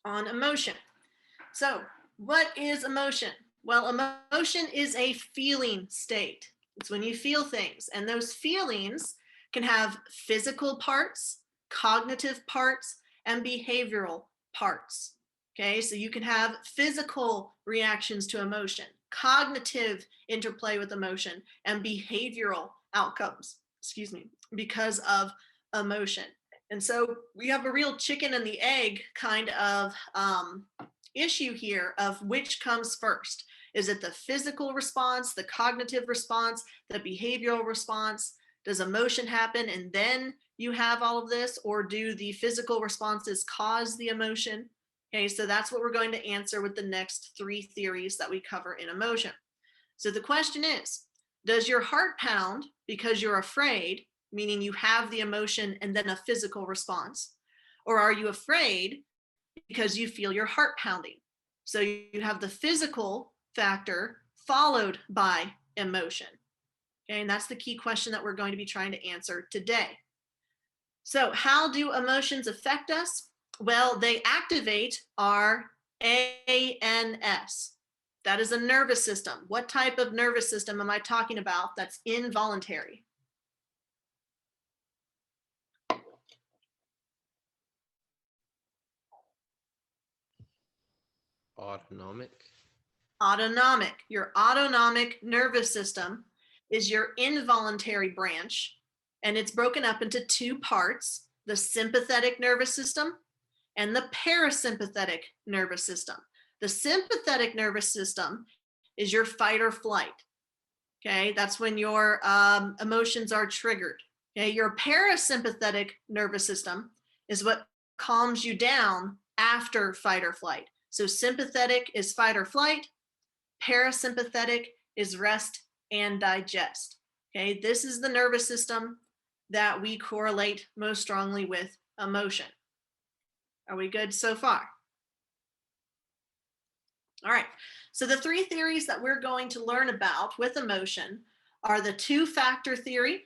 on emotion. So what is emotion? Well, emotion is a feeling state. It's when you feel things, and those feelings can have physical parts, cognitive parts, and behavioral parts. Okay, so you can have physical reactions to emotion, cognitive interplay with emotion, and behavioral outcomes, excuse me, because of emotion. And so we have a real chicken and the egg kind of issue here of which comes first. Is it the physical response, the cognitive response, the behavioral response? Does emotion happen and then you have all of this, or do the physical responses cause the emotion? Okay, so that's what we're going to answer with the next 3 theories that we cover in emotion. So the question is, does your heart pound because you're afraid, meaning you have the emotion and then a physical response? Or are you afraid because you feel your heart pounding? So you have the physical factor followed by emotion. Okay, and that's the key question that we're going to be trying to answer today. So how do emotions affect us? Well, they activate our ANS. That is a nervous system. What type of nervous system am I talking about that's involuntary? Autonomic. Autonomic. Your autonomic nervous system is your involuntary branch, and it's broken up into 2 parts, the sympathetic nervous system and the parasympathetic nervous system. The sympathetic nervous system is your fight or flight. Okay, that's when your emotions are triggered. Okay, your parasympathetic nervous system is what calms you down after fight or flight. So sympathetic is fight or flight, parasympathetic is rest and digest. Okay, this is the nervous system that we correlate most strongly with emotion. Are we good so far? All right, so the 3 theories that we're going to learn about with emotion are the 2-factor theory,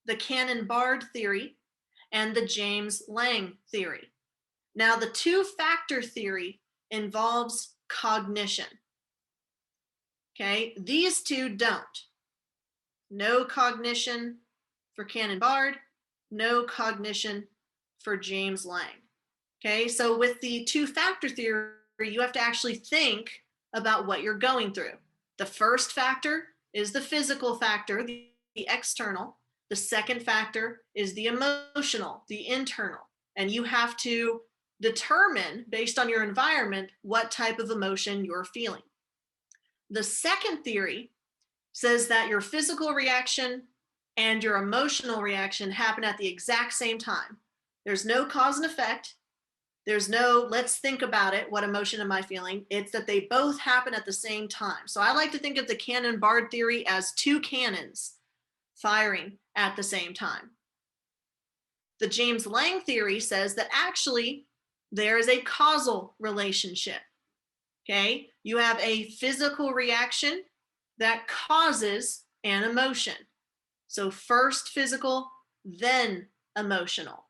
the Canon-Bard theory, and the James-Lange theory. Now, the 2-factor theory involves cognition. Okay, these 2 don't. No cognition for Canon-Bard, no cognition for James-Lange. Okay, so with the 2-factor theory, you have to actually think about what you're going through. The first factor is the physical factor, the external. The second factor is the emotional, the internal. And you have to determine, based on your environment, what type of emotion you're feeling. The second theory says that your physical reaction and your emotional reaction happen at the exact same time. There's no cause and effect. There's no, let's think about it. What emotion am I feeling? It's that they both happen at the same time. So I like to think of the Canon-Bard theory as 2 cannons firing at the same time. The James-Lange theory says that actually there is a causal relationship. Okay, you have a physical reaction that causes an emotion. So first physical, then emotional,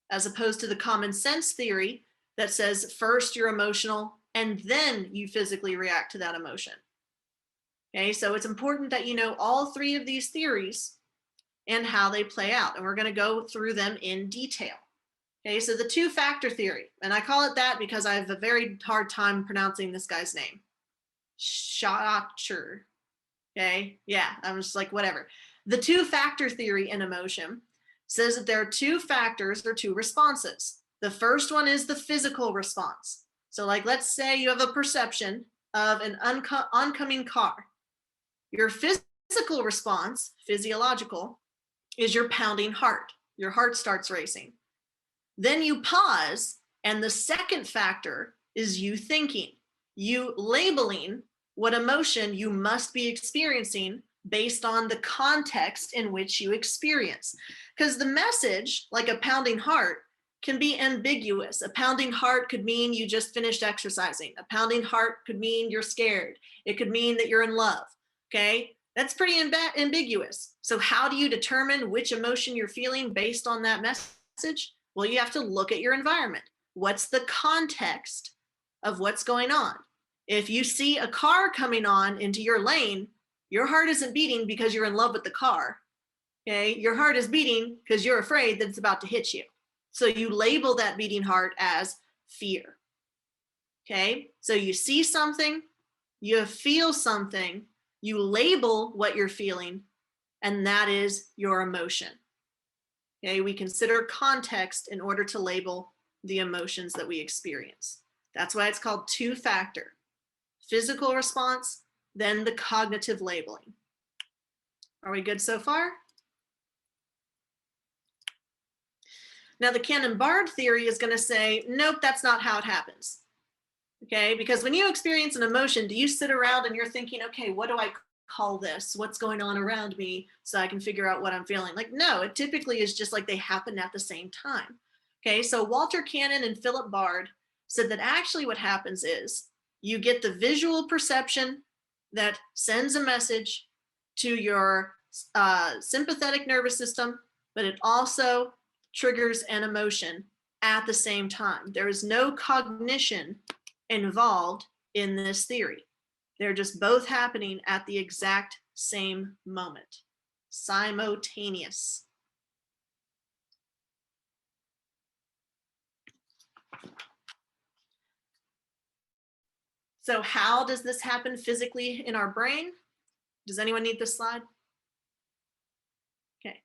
as opposed to the common sense theory that says first you're emotional and then you physically react to that emotion. Okay, so it's important that you know all 3 of these theories and how they play out, and we're going to go through them in detail. Okay, so the 2-factor theory, and I call it that because I have a very hard time pronouncing this guy's name. Schachter. Okay, yeah, I'm just like, whatever. The 2-factor theory in emotion says that there are 2 factors or 2 responses. The first one is the physical response. So like, let's say you have a perception of an oncoming car. Your physical response, physiological, is your pounding heart. Your heart starts racing. Then you pause, and the second factor is you thinking, you labeling what emotion you must be experiencing based on the context in which you experience. Because the message, like a pounding heart, can be ambiguous. A pounding heart could mean you just finished exercising. A pounding heart could mean you're scared. It could mean that you're in love, okay? That's pretty ambiguous. So how do you determine which emotion you're feeling based on that message? Well, you have to look at your environment. what's the context of what's going on. If you see a car coming on into your lane, your heart isn't beating because you're in love with the car. Okay, your heart is beating because you're afraid that it's about to hit you. So you label that beating heart as fear. Okay, so you see something, you feel something, you label what you're feeling, and that is your emotion. Okay, we consider context in order to label the emotions that we experience. That's why it's called two-factor. Physical response, then the cognitive labeling. Are we good so far? Now the Cannon-Bard theory is going to say, nope, that's not how it happens. Okay, because when you experience an emotion, do you sit around and you're thinking, okay, what do I call this? What's going on around me so I can figure out what I'm feeling? Like, no, it typically is just like they happen at the same time. Okay, so Walter Cannon and Philip Bard said that actually what happens is you get the visual perception that sends a message to your sympathetic nervous system, but it also triggers an emotion at the same time. There is no cognition involved in this theory. They're just both happening at the exact same moment, simultaneous. So how does this happen physically in our brain? Does anyone need this slide? Okay.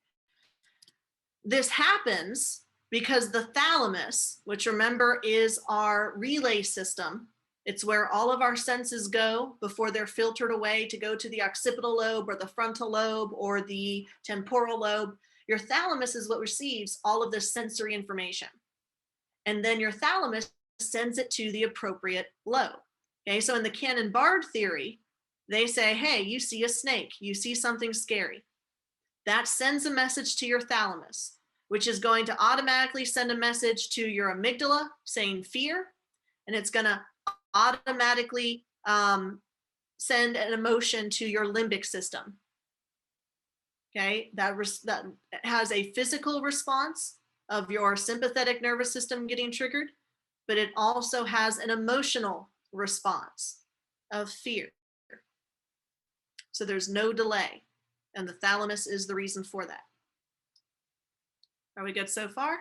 This happens because the thalamus, which remember is our relay system, it's where all of our senses go before they're filtered away to go to the occipital lobe or the frontal lobe or the temporal lobe. Your thalamus is what receives all of this sensory information. And then your thalamus sends it to the appropriate lobe. Okay, so in the Cannon-Bard theory, they say, hey, you see a snake, you see something scary. That sends a message to your thalamus, which is going to automatically send a message to your amygdala saying fear, and it's going to automatically send an emotion to your limbic system. Okay, that has a physical response of your sympathetic nervous system getting triggered, but it also has an emotional response of fear. So there's no delay, and the thalamus is the reason for that. Are we good so far?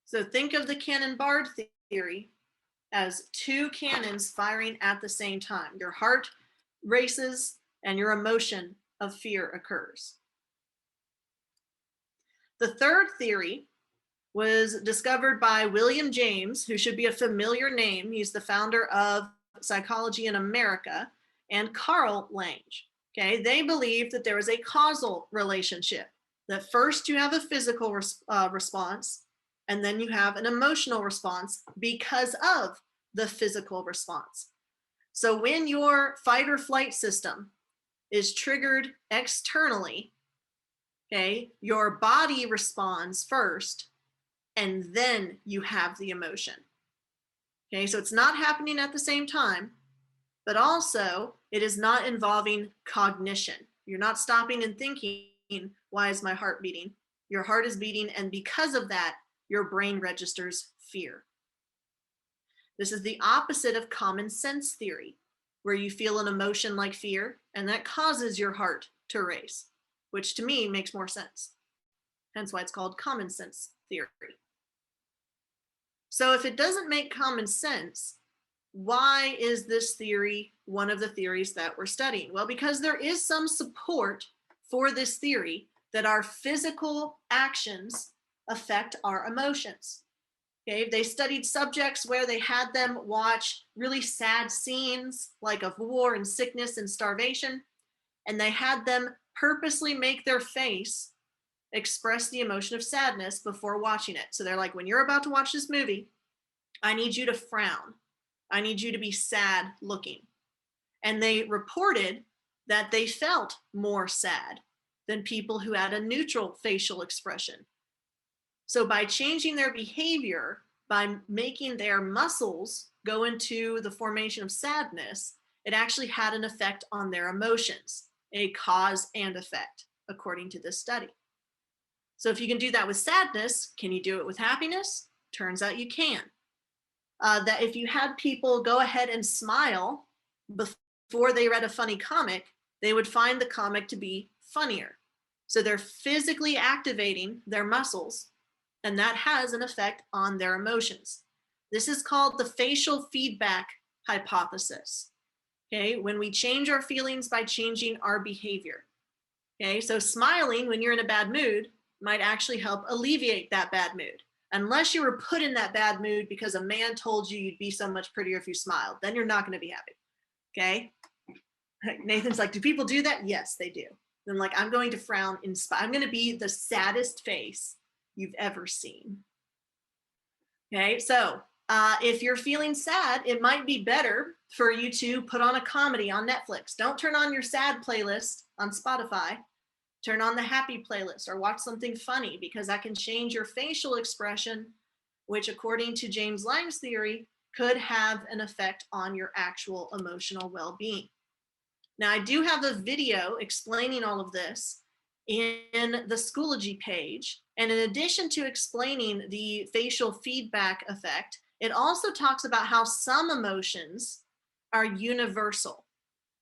So think of the Cannon-Bard theory as two cannons firing at the same time. Your heart races and your emotion of fear occurs. The third theory was discovered by William James, who should be a familiar name. He's the founder of Psychology in America, and Carl Lange. Okay, they believed that there was a causal relationship, that first you have a physical response, and then you have an emotional response because of the physical response. So when your fight or flight system is triggered externally, okay, your body responds first, and then you have the emotion. Okay, so it's not happening at the same time, but also it is not involving cognition. You're not stopping and thinking, why is my heart beating? Your heart is beating, and because of that, your brain registers fear. This is the opposite of common sense theory, where you feel an emotion like fear, and that causes your heart to race, which to me makes more sense. Hence why it's called common sense theory. So if it doesn't make common sense, why is this theory one of the theories that we're studying? Well, because there is some support for this theory that our physical actions affect our emotions. Okay, they studied subjects where they had them watch really sad scenes like of war and sickness and starvation, and they had them purposely make their face express the emotion of sadness before watching it. So they're like, when you're about to watch this movie, I need you to frown. I need you to be sad looking. And they reported that they felt more sad than people who had a neutral facial expression. So by changing their behavior, by making their muscles go into the formation of sadness, it actually had an effect on their emotions, a cause and effect, according to this study. So if you can do that with sadness, can you do it with happiness? Turns out you can. That if you had people go ahead and smile before they read a funny comic, they would find the comic to be funnier. So they're physically activating their muscles, and that has an effect on their emotions. This is called the facial feedback hypothesis. Okay, when we change our feelings by changing our behavior. Okay, so smiling when you're in a bad mood might actually help alleviate that bad mood. Unless you were put in that bad mood because a man told you you'd be so much prettier if you smiled, then you're not going to be happy. Okay. Nathan's like, do people do that? Yes, they do. Then like, I'm going to frown in spite. I'm going to be the saddest face you've ever seen. Okay. So if you're feeling sad, it might be better for you to put on a comedy on Netflix. Don't turn on your sad playlist on Spotify. Turn on the happy playlist or watch something funny, because that can change your facial expression, which according to James Lang's theory could have an effect on your actual emotional well-being. Now, I do have a video explaining all of this in the Schoology page. And in addition to explaining the facial feedback effect, it also talks about how some emotions are universal,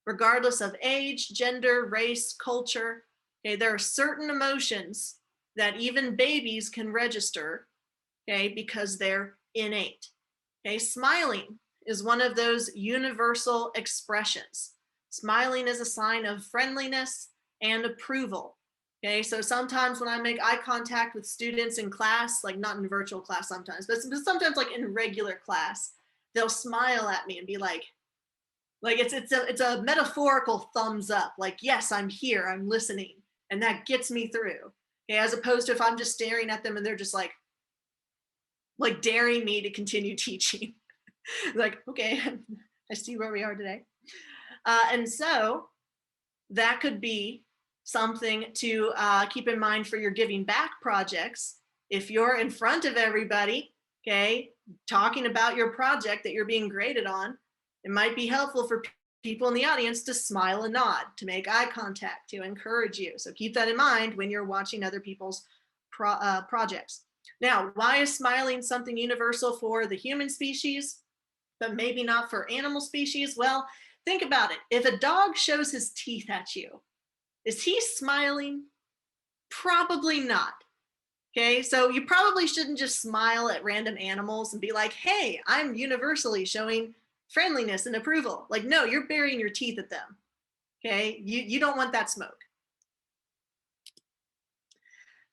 regardless of age, gender, race, culture. Okay, there are certain emotions that even babies can register, okay, because they're innate. Okay, smiling is one of those universal expressions. Smiling is a sign of friendliness and approval. Okay, so sometimes when I make eye contact with students in class, like not in virtual class sometimes, but sometimes like in regular class, they'll smile at me and be like it's a metaphorical thumbs up, like, yes, I'm here, I'm listening. And that gets me through. Okay, as opposed to if I'm just staring at them and they're just like daring me to continue teaching. Like, okay, I see where we are today. And so that could be something to keep in mind for your giving back projects. If you're in front of everybody, okay, talking about your project that you're being graded on, it might be helpful for people in the audience to smile and nod, to make eye contact, to encourage you. So keep that in mind when you're watching other people's projects. Now, why is smiling something universal for the human species, but maybe not for animal species? Well, think about it. If a dog shows his teeth at you, is he smiling? Probably not. Okay, so you probably shouldn't just smile at random animals and be like, hey, I'm universally showing friendliness and approval. Like, no, you're burying your teeth at them. Okay, you don't want that smoke.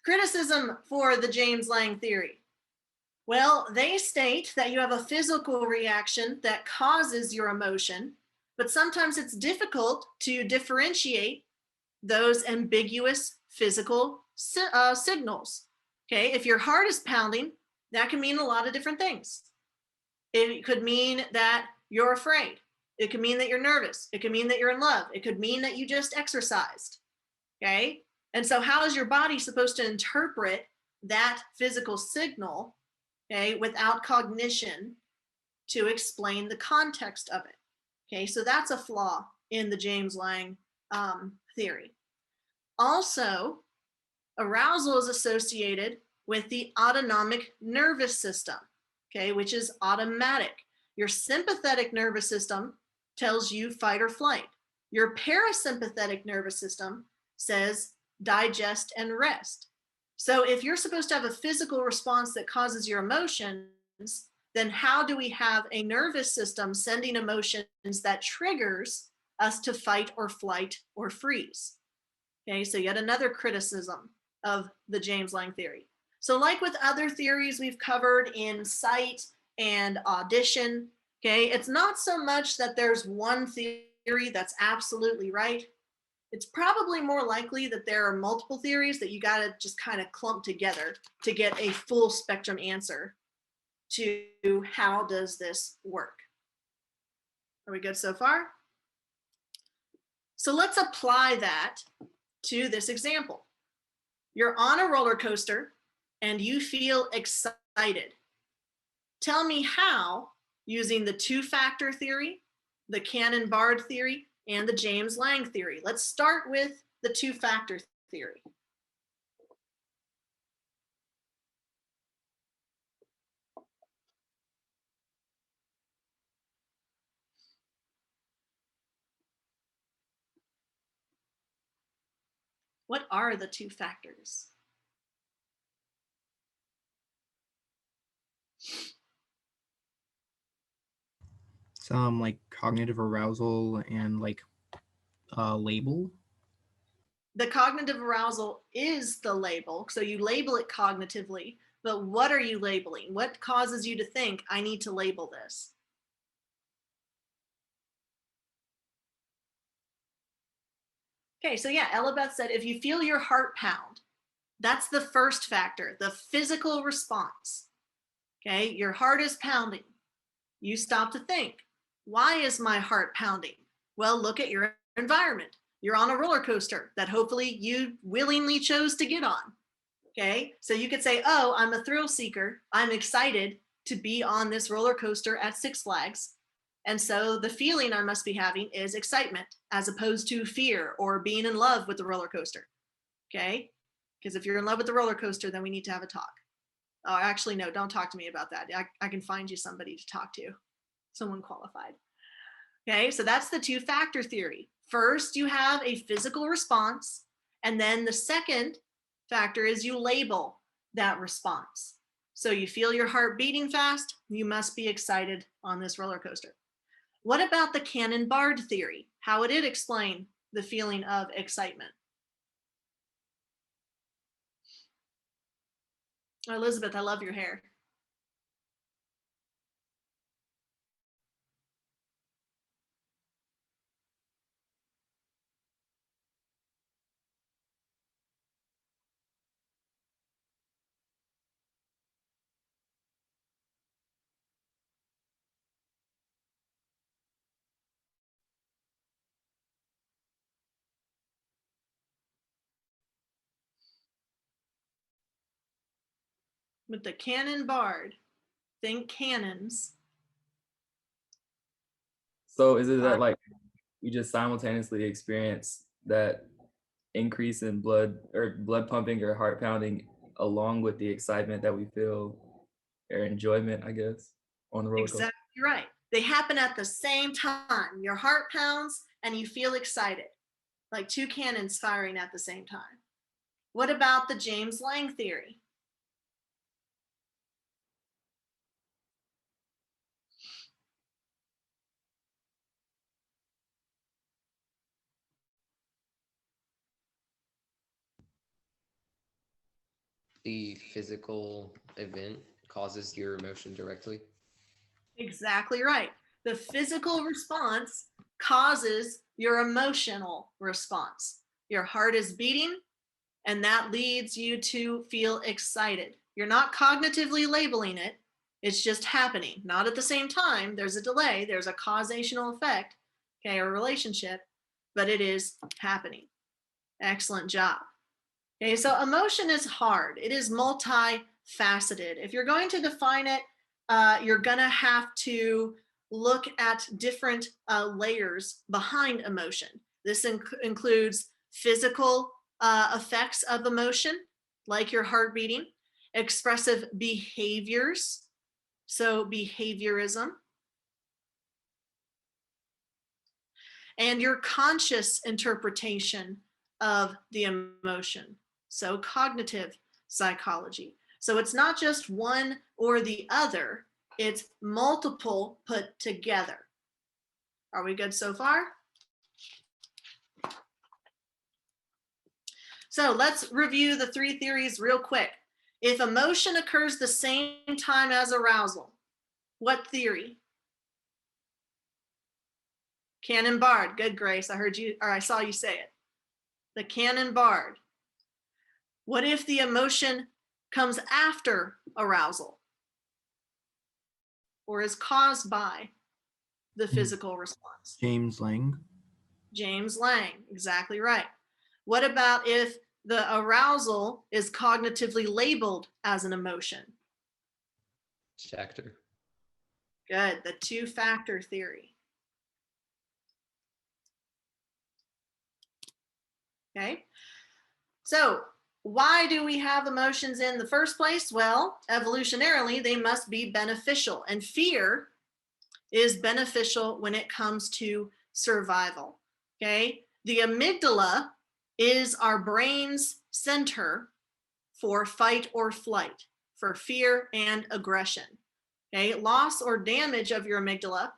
Criticism for the James Lang theory. Well, they state that you have a physical reaction that causes your emotion, but sometimes it's difficult to differentiate those ambiguous physical signals. Okay, if your heart is pounding, that can mean a lot of different things. It could mean that you're afraid. It could mean that you're nervous. It could mean that you're in love. It could mean that you just exercised. Okay, and so how is your body supposed to interpret that physical signal, okay, without cognition to explain the context of it? Okay, so that's a flaw in the James Lang theory. Also, arousal is associated with the autonomic nervous system, okay, which is automatic. Your sympathetic nervous system tells you fight or flight. Your parasympathetic nervous system says digest and rest. So if you're supposed to have a physical response that causes your emotions, then how do we have a nervous system sending emotions that triggers us to fight or flight or freeze? Okay, so yet another criticism of the James Lang theory. So like with other theories we've covered in sight and audition, okay, it's not so much that there's one theory that's absolutely right. It's probably more likely that there are multiple theories that you got to just kind of clump together to get a full spectrum answer to how does this work. Are we good so far? So let's apply that to this example. You're on a roller coaster and you feel excited. Tell me how, using the two-factor theory, the Canon-Bard theory, and the James Lang theory. Let's start with the two-factor theory. What are the two factors? Some like cognitive arousal and like label. The cognitive arousal is the label. So you label it cognitively, but what are you labeling? What causes you to think, I need to label this? Okay, so yeah, Ellabeth said, if you feel your heart pound, that's the first factor, the physical response. Okay, your heart is pounding. You stop to think, why is my heart pounding? Well, look at your environment. You're on a roller coaster that hopefully you willingly chose to get on. Okay, so you could say, oh, I'm a thrill seeker. I'm excited to be on this roller coaster at Six Flags. And so the feeling I must be having is excitement as opposed to fear or being in love with the roller coaster. Okay, because if you're in love with the roller coaster, then we need to have a talk. Oh, actually, no, don't talk to me about that. I can find you somebody to talk to, someone qualified. Okay, so that's the two factor theory. First, you have a physical response, and then the second factor is you label that response. So you feel your heart beating fast, you must be excited on this roller coaster. What about the Canon-Bard theory? How would it explain the feeling of excitement? Oh, Elizabeth, I love your hair. With the Canon-Bard, think cannons. So is it that like we just simultaneously experience that increase in blood pumping or heart pounding along with the excitement that we feel or enjoyment, I guess, on the roller coaster? Exactly right. They happen at the same time. Your heart pounds and you feel excited, like two cannons firing at the same time. What about the James Lang theory? The physical event causes your emotion directly. Exactly right. The physical response causes your emotional response. Your heart is beating, and that leads you to feel excited. You're not cognitively labeling it, it's just happening. Not at the same time, there's a delay, there's a causational effect, okay, or relationship, but it is happening. Excellent job. Okay, so emotion is hard. It is multifaceted. If you're going to define it, you're gonna have to look at different layers behind emotion. This includes physical effects of emotion, like your heart beating, expressive behaviors, so behaviorism, and your conscious interpretation of the emotion, so cognitive psychology. So it's not just one or the other, it's multiple put together. Are we good so far? So let's review the three theories real quick. If emotion occurs the same time as arousal, what theory? Canon-Bard. Good, Grace. I heard you, or I saw you say it. The Canon-Bard. What if the emotion comes after arousal or is caused by the physical response? James Lang. James Lang, exactly right. What about if the arousal is cognitively labeled as an emotion? Schacter. Good, the two-factor theory. Okay, so why do we have emotions in the first place? Well, evolutionarily, they must be beneficial, and fear is beneficial when it comes to survival. Okay, the amygdala is our brain's center for fight or flight, for fear and aggression. Okay, loss or damage of your amygdala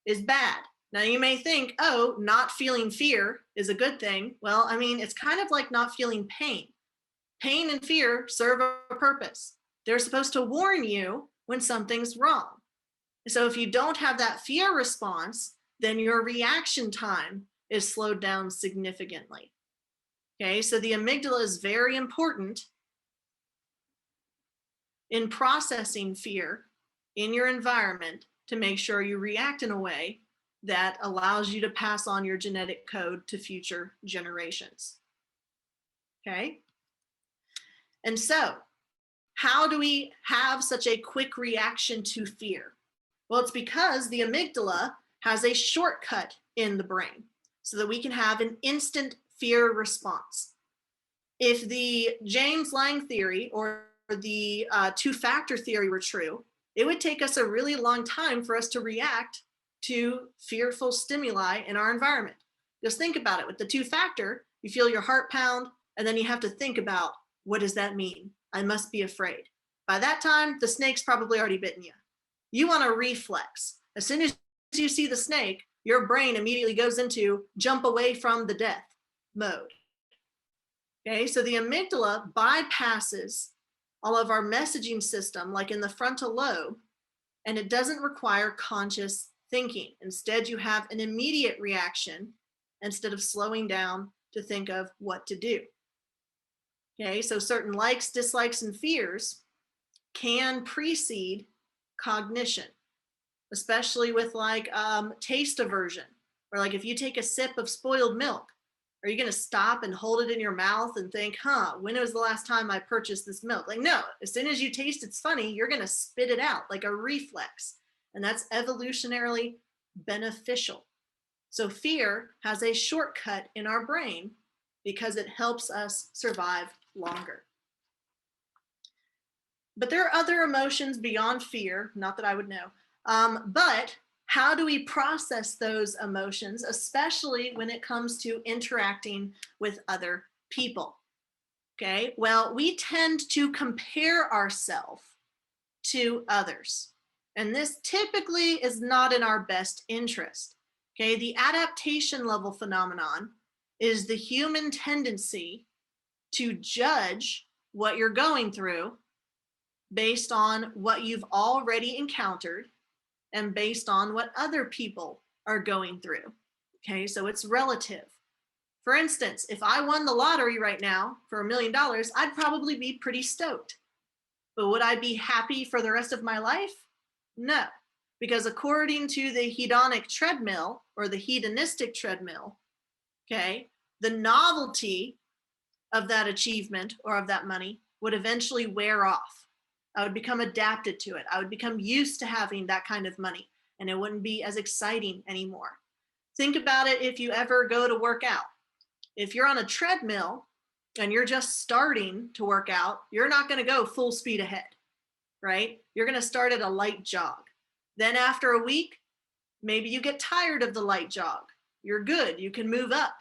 is bad. Now you may think, oh, not feeling fear is a good thing. Well, I mean, it's kind of like not feeling pain. Pain and fear serve a purpose. They're supposed to warn you when something's wrong. So if you don't have that fear response, then your reaction time is slowed down significantly. Okay, so the amygdala is very important in processing fear in your environment to make sure you react in a way that allows you to pass on your genetic code to future generations. Okay? And so, how do we have such a quick reaction to fear? Well, it's because the amygdala has a shortcut in the brain so that we can have an instant fear response. If the James Lange theory or the two-factor theory were true, it would take us a really long time for us to react to fearful stimuli in our environment. Just think about it. With the two-factor, you feel your heart pound, and then you have to think about, what does that mean? I must be afraid. By that time, the snake's probably already bitten you. You want a reflex. As soon as you see the snake, your brain immediately goes into jump away from the death mode. Okay, so the amygdala bypasses all of our messaging system, like in the frontal lobe, and it doesn't require conscious thinking. Instead, you have an immediate reaction instead of slowing down to think of what to do. Okay, so certain likes, dislikes, and fears can precede cognition, especially with like taste aversion, or like if you take a sip of spoiled milk, are you going to stop and hold it in your mouth and think, when was the last time I purchased this milk? Like, no, as soon as you taste it's funny, you're going to spit it out like a reflex. And that's evolutionarily beneficial. So fear has a shortcut in our brain because it helps us survive longer. But there are other emotions beyond fear, not that I would know. But how do we process those emotions, especially when it comes to interacting with other people? Okay, well, we tend to compare ourselves to others. And this typically is not in our best interest. Okay, the adaptation level phenomenon is the human tendency to judge what you're going through based on what you've already encountered and based on what other people are going through. Okay, so it's relative. For instance, if I won the lottery right now for $1 million, I'd probably be pretty stoked. But would I be happy for the rest of my life? No, because according to the hedonic treadmill or the hedonistic treadmill, okay, the novelty of that achievement or of that money would eventually wear off. I would become adapted to it. I would become used to having that kind of money, and it wouldn't be as exciting anymore. Think about it if you ever go to work out. If you're on a treadmill and you're just starting to work out, you're not going to go full speed ahead, right? You're going to start at a light jog. Then after a week, maybe you get tired of the light jog. You're good. You can move up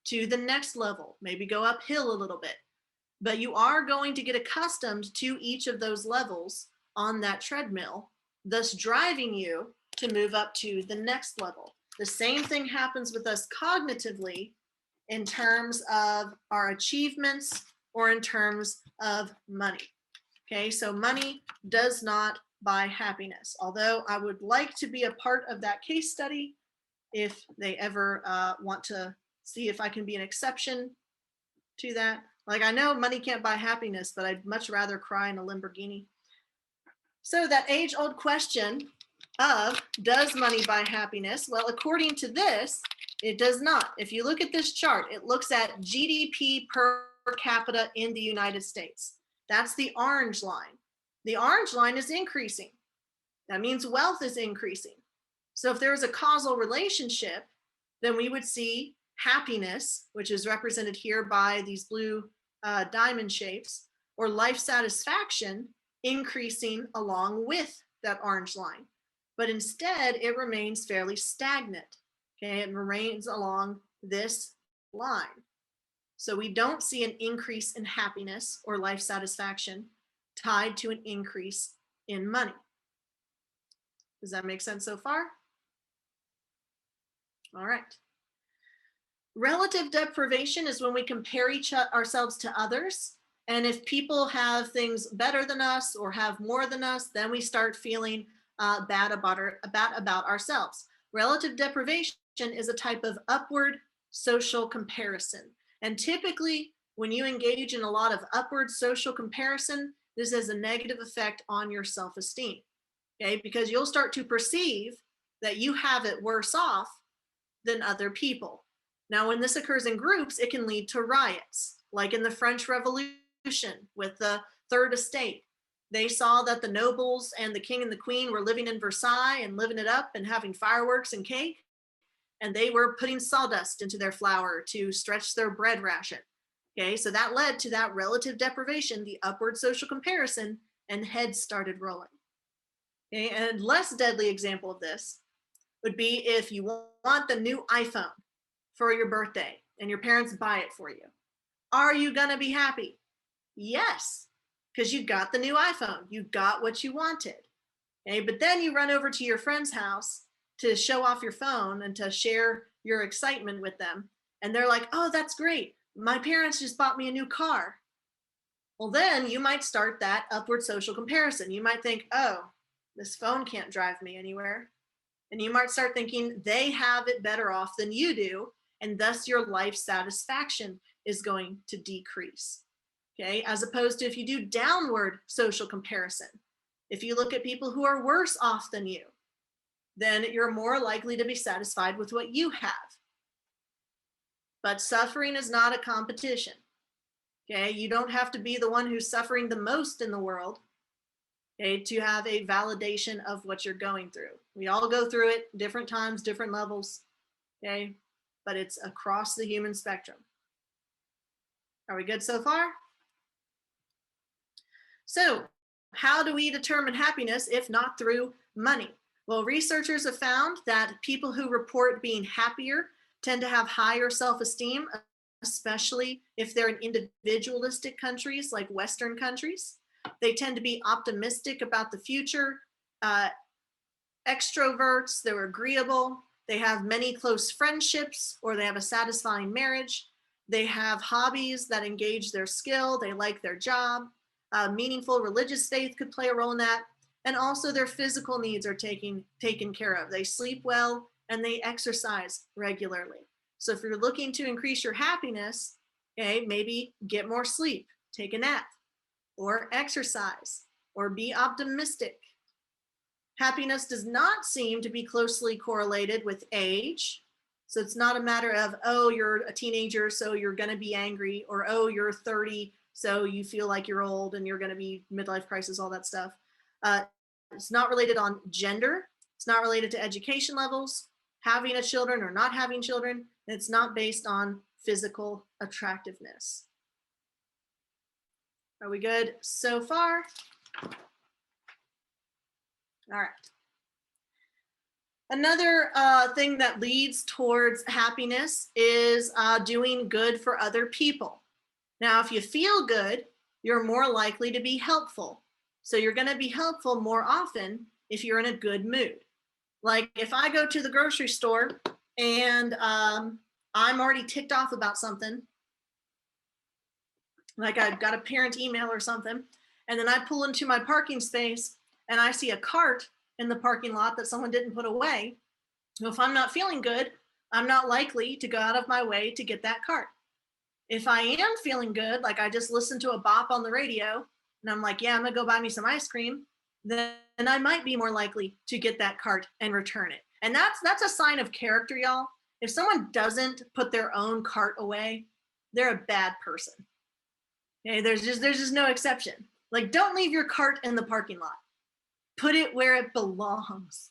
to the next level, maybe go uphill a little bit. But you are going to get accustomed to each of those levels on that treadmill, thus driving you to move up to the next level. The same thing happens with us cognitively in terms of our achievements or in terms of money. Okay, so money does not buy happiness, although I would like to be a part of that case study if they ever want to see if I can be an exception to that. Like, I know money can't buy happiness, but I'd much rather cry in a Lamborghini. So that age-old question of, does money buy happiness? Well, according to this, it does not. If you look at this chart, it looks at GDP per capita in the United States. That's the orange line. The orange line is increasing. That means wealth is increasing. So if there is a causal relationship, then we would see happiness, which is represented here by these blue diamond shapes, or life satisfaction increasing along with that orange line. But instead, it remains fairly stagnant. Okay, it remains along this line. So we don't see an increase in happiness or life satisfaction tied to an increase in money. Does that make sense so far? All right. Relative deprivation is when we compare ourselves to others. And if people have things better than us or have more than us, then we start feeling bad about ourselves. Relative deprivation is a type of upward social comparison. And typically, when you engage in a lot of upward social comparison, this has a negative effect on your self-esteem. Okay, because you'll start to perceive that you have it worse off than other people. Now, when this occurs in groups, it can lead to riots, like in the French Revolution with the Third Estate. They saw that the nobles and the king and the queen were living in Versailles and living it up and having fireworks and cake, and they were putting sawdust into their flour to stretch their bread ration. Okay, so that led to that relative deprivation, the upward social comparison, and heads started rolling. Okay, and less deadly example of this would be if you want the new iPhone for your birthday and your parents buy it for you. Are you gonna be happy? Yes, because you got the new iPhone. You got what you wanted. Okay, but then you run over to your friend's house to show off your phone and to share your excitement with them. And they're like, oh, that's great. My parents just bought me a new car. Well, then you might start that upward social comparison. You might think, oh, this phone can't drive me anywhere. And you might start thinking they have it better off than you do. And thus your life satisfaction is going to decrease. Okay, as opposed to if you do downward social comparison. If you look at people who are worse off than you, then you're more likely to be satisfied with what you have. But suffering is not a competition. Okay, you don't have to be the one who's suffering the most in the world, okay, to have a validation of what you're going through. We all go through it, different times, different levels, okay, but it's across the human spectrum. Are we good so far? So, how do we determine happiness if not through money? Well, researchers have found that people who report being happier tend to have higher self-esteem, especially if they're in individualistic countries like Western countries. They tend to be optimistic about the future, extroverts, they're agreeable, they have many close friendships, or they have a satisfying marriage. They have hobbies that engage their skill, they like their job. Meaningful religious faith could play a role in that. And also their physical needs are taken care of. They sleep well and they exercise regularly. So if you're looking to increase your happiness, okay, maybe get more sleep, take a nap, or exercise, or be optimistic. Happiness does not seem to be closely correlated with age. So it's not a matter of, oh, you're a teenager, so you're gonna be angry, or oh, you're 30, so you feel like you're old and you're gonna be midlife crisis, all that stuff. It's not related on gender. It's not related to education levels, having a children or not having children. It's not based on physical attractiveness. Are we good so far? All right. Another thing that leads towards happiness is doing good for other people. Now, if you feel good, you're more likely to be helpful. So you're going to be helpful more often if you're in a good mood. Like if I go to the grocery store and I'm already ticked off about something, like I've got a parent email or something, and then I pull into my parking space and I see a cart in the parking lot that someone didn't put away. Well, if I'm not feeling good, I'm not likely to go out of my way to get that cart. If I am feeling good, like I just listened to a bop on the radio and I'm like, yeah, I'm gonna go buy me some ice cream, then I might be more likely to get that cart and return it. And that's a sign of character, y'all. If someone doesn't put their own cart away, they're a bad person. Okay, there's just no exception. Like, don't leave your cart in the parking lot. Put it where it belongs.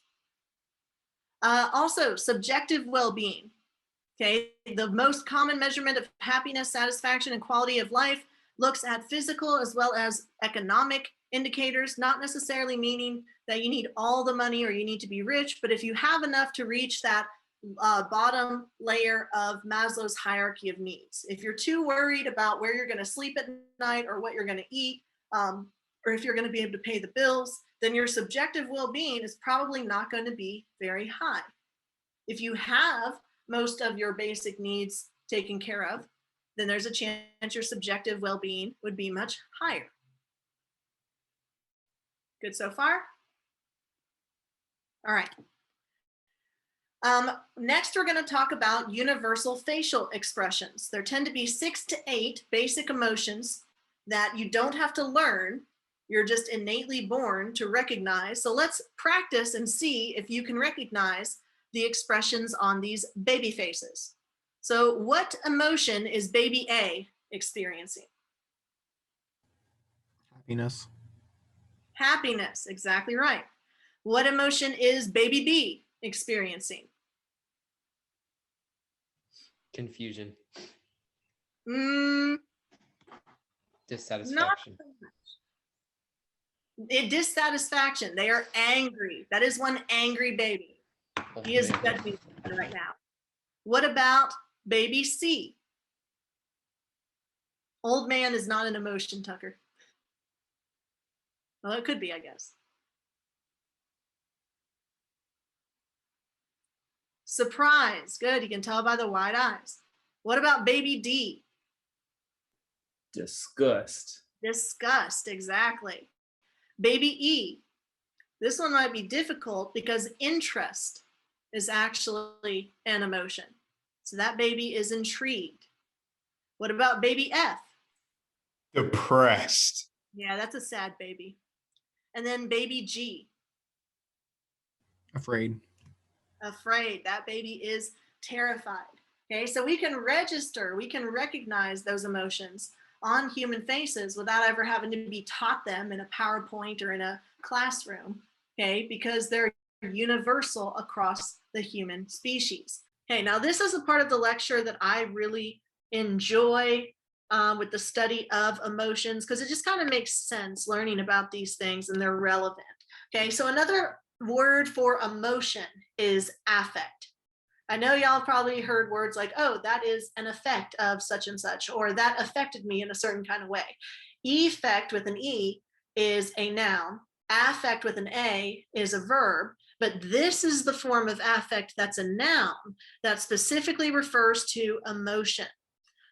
Also, subjective well-being. Okay, the most common measurement of happiness, satisfaction, and quality of life looks at physical as well as economic indicators, not necessarily meaning that you need all the money or you need to be rich, but if you have enough to reach that bottom layer of Maslow's hierarchy of needs. If you're too worried about where you're going to sleep at night or what you're going to eat, or if you're going to be able to pay the bills, then your subjective well-being is probably not going to be very high. If you have most of your basic needs taken care of, then there's a chance your subjective well-being would be much higher. Good so far? All right. Next, we're going to talk about universal facial expressions. There tend to be 6 to 8 basic emotions that you don't have to learn. You're just innately born to recognize. So let's practice and see if you can recognize the expressions on these baby faces. So what emotion is baby A experiencing? Happiness. Happiness, exactly right. What emotion is baby B experiencing? Confusion. Not Dissatisfaction. so much. Dissatisfaction. They are angry. That is one angry baby. Oh, He is man. judging right now. What about baby C? Old man is not an emotion, Tucker. Well, it could be, I guess. Surprise. Good. You can tell by the wide eyes. What about baby D? Disgust. Disgust. Exactly. Baby E. This one might be difficult because interest is actually an emotion. So that baby is intrigued. What about baby F? Depressed. Yeah, that's a sad baby. And then baby G. Afraid. Afraid. That baby is terrified. Okay, so we can register, we can recognize those emotions on human faces without ever having to be taught them in a PowerPoint or in a classroom, okay, because they're universal across the human species. Okay, now this is a part of the lecture that I really enjoy with the study of emotions, because it just kind of makes sense learning about these things and they're relevant. Okay, so another word for emotion is affect. I know y'all probably heard words like, oh, that is an effect of such and such, or that affected me in a certain kind of way. Effect with an E is a noun. Affect with an A is a verb, but this is the form of affect that's a noun that specifically refers to emotion.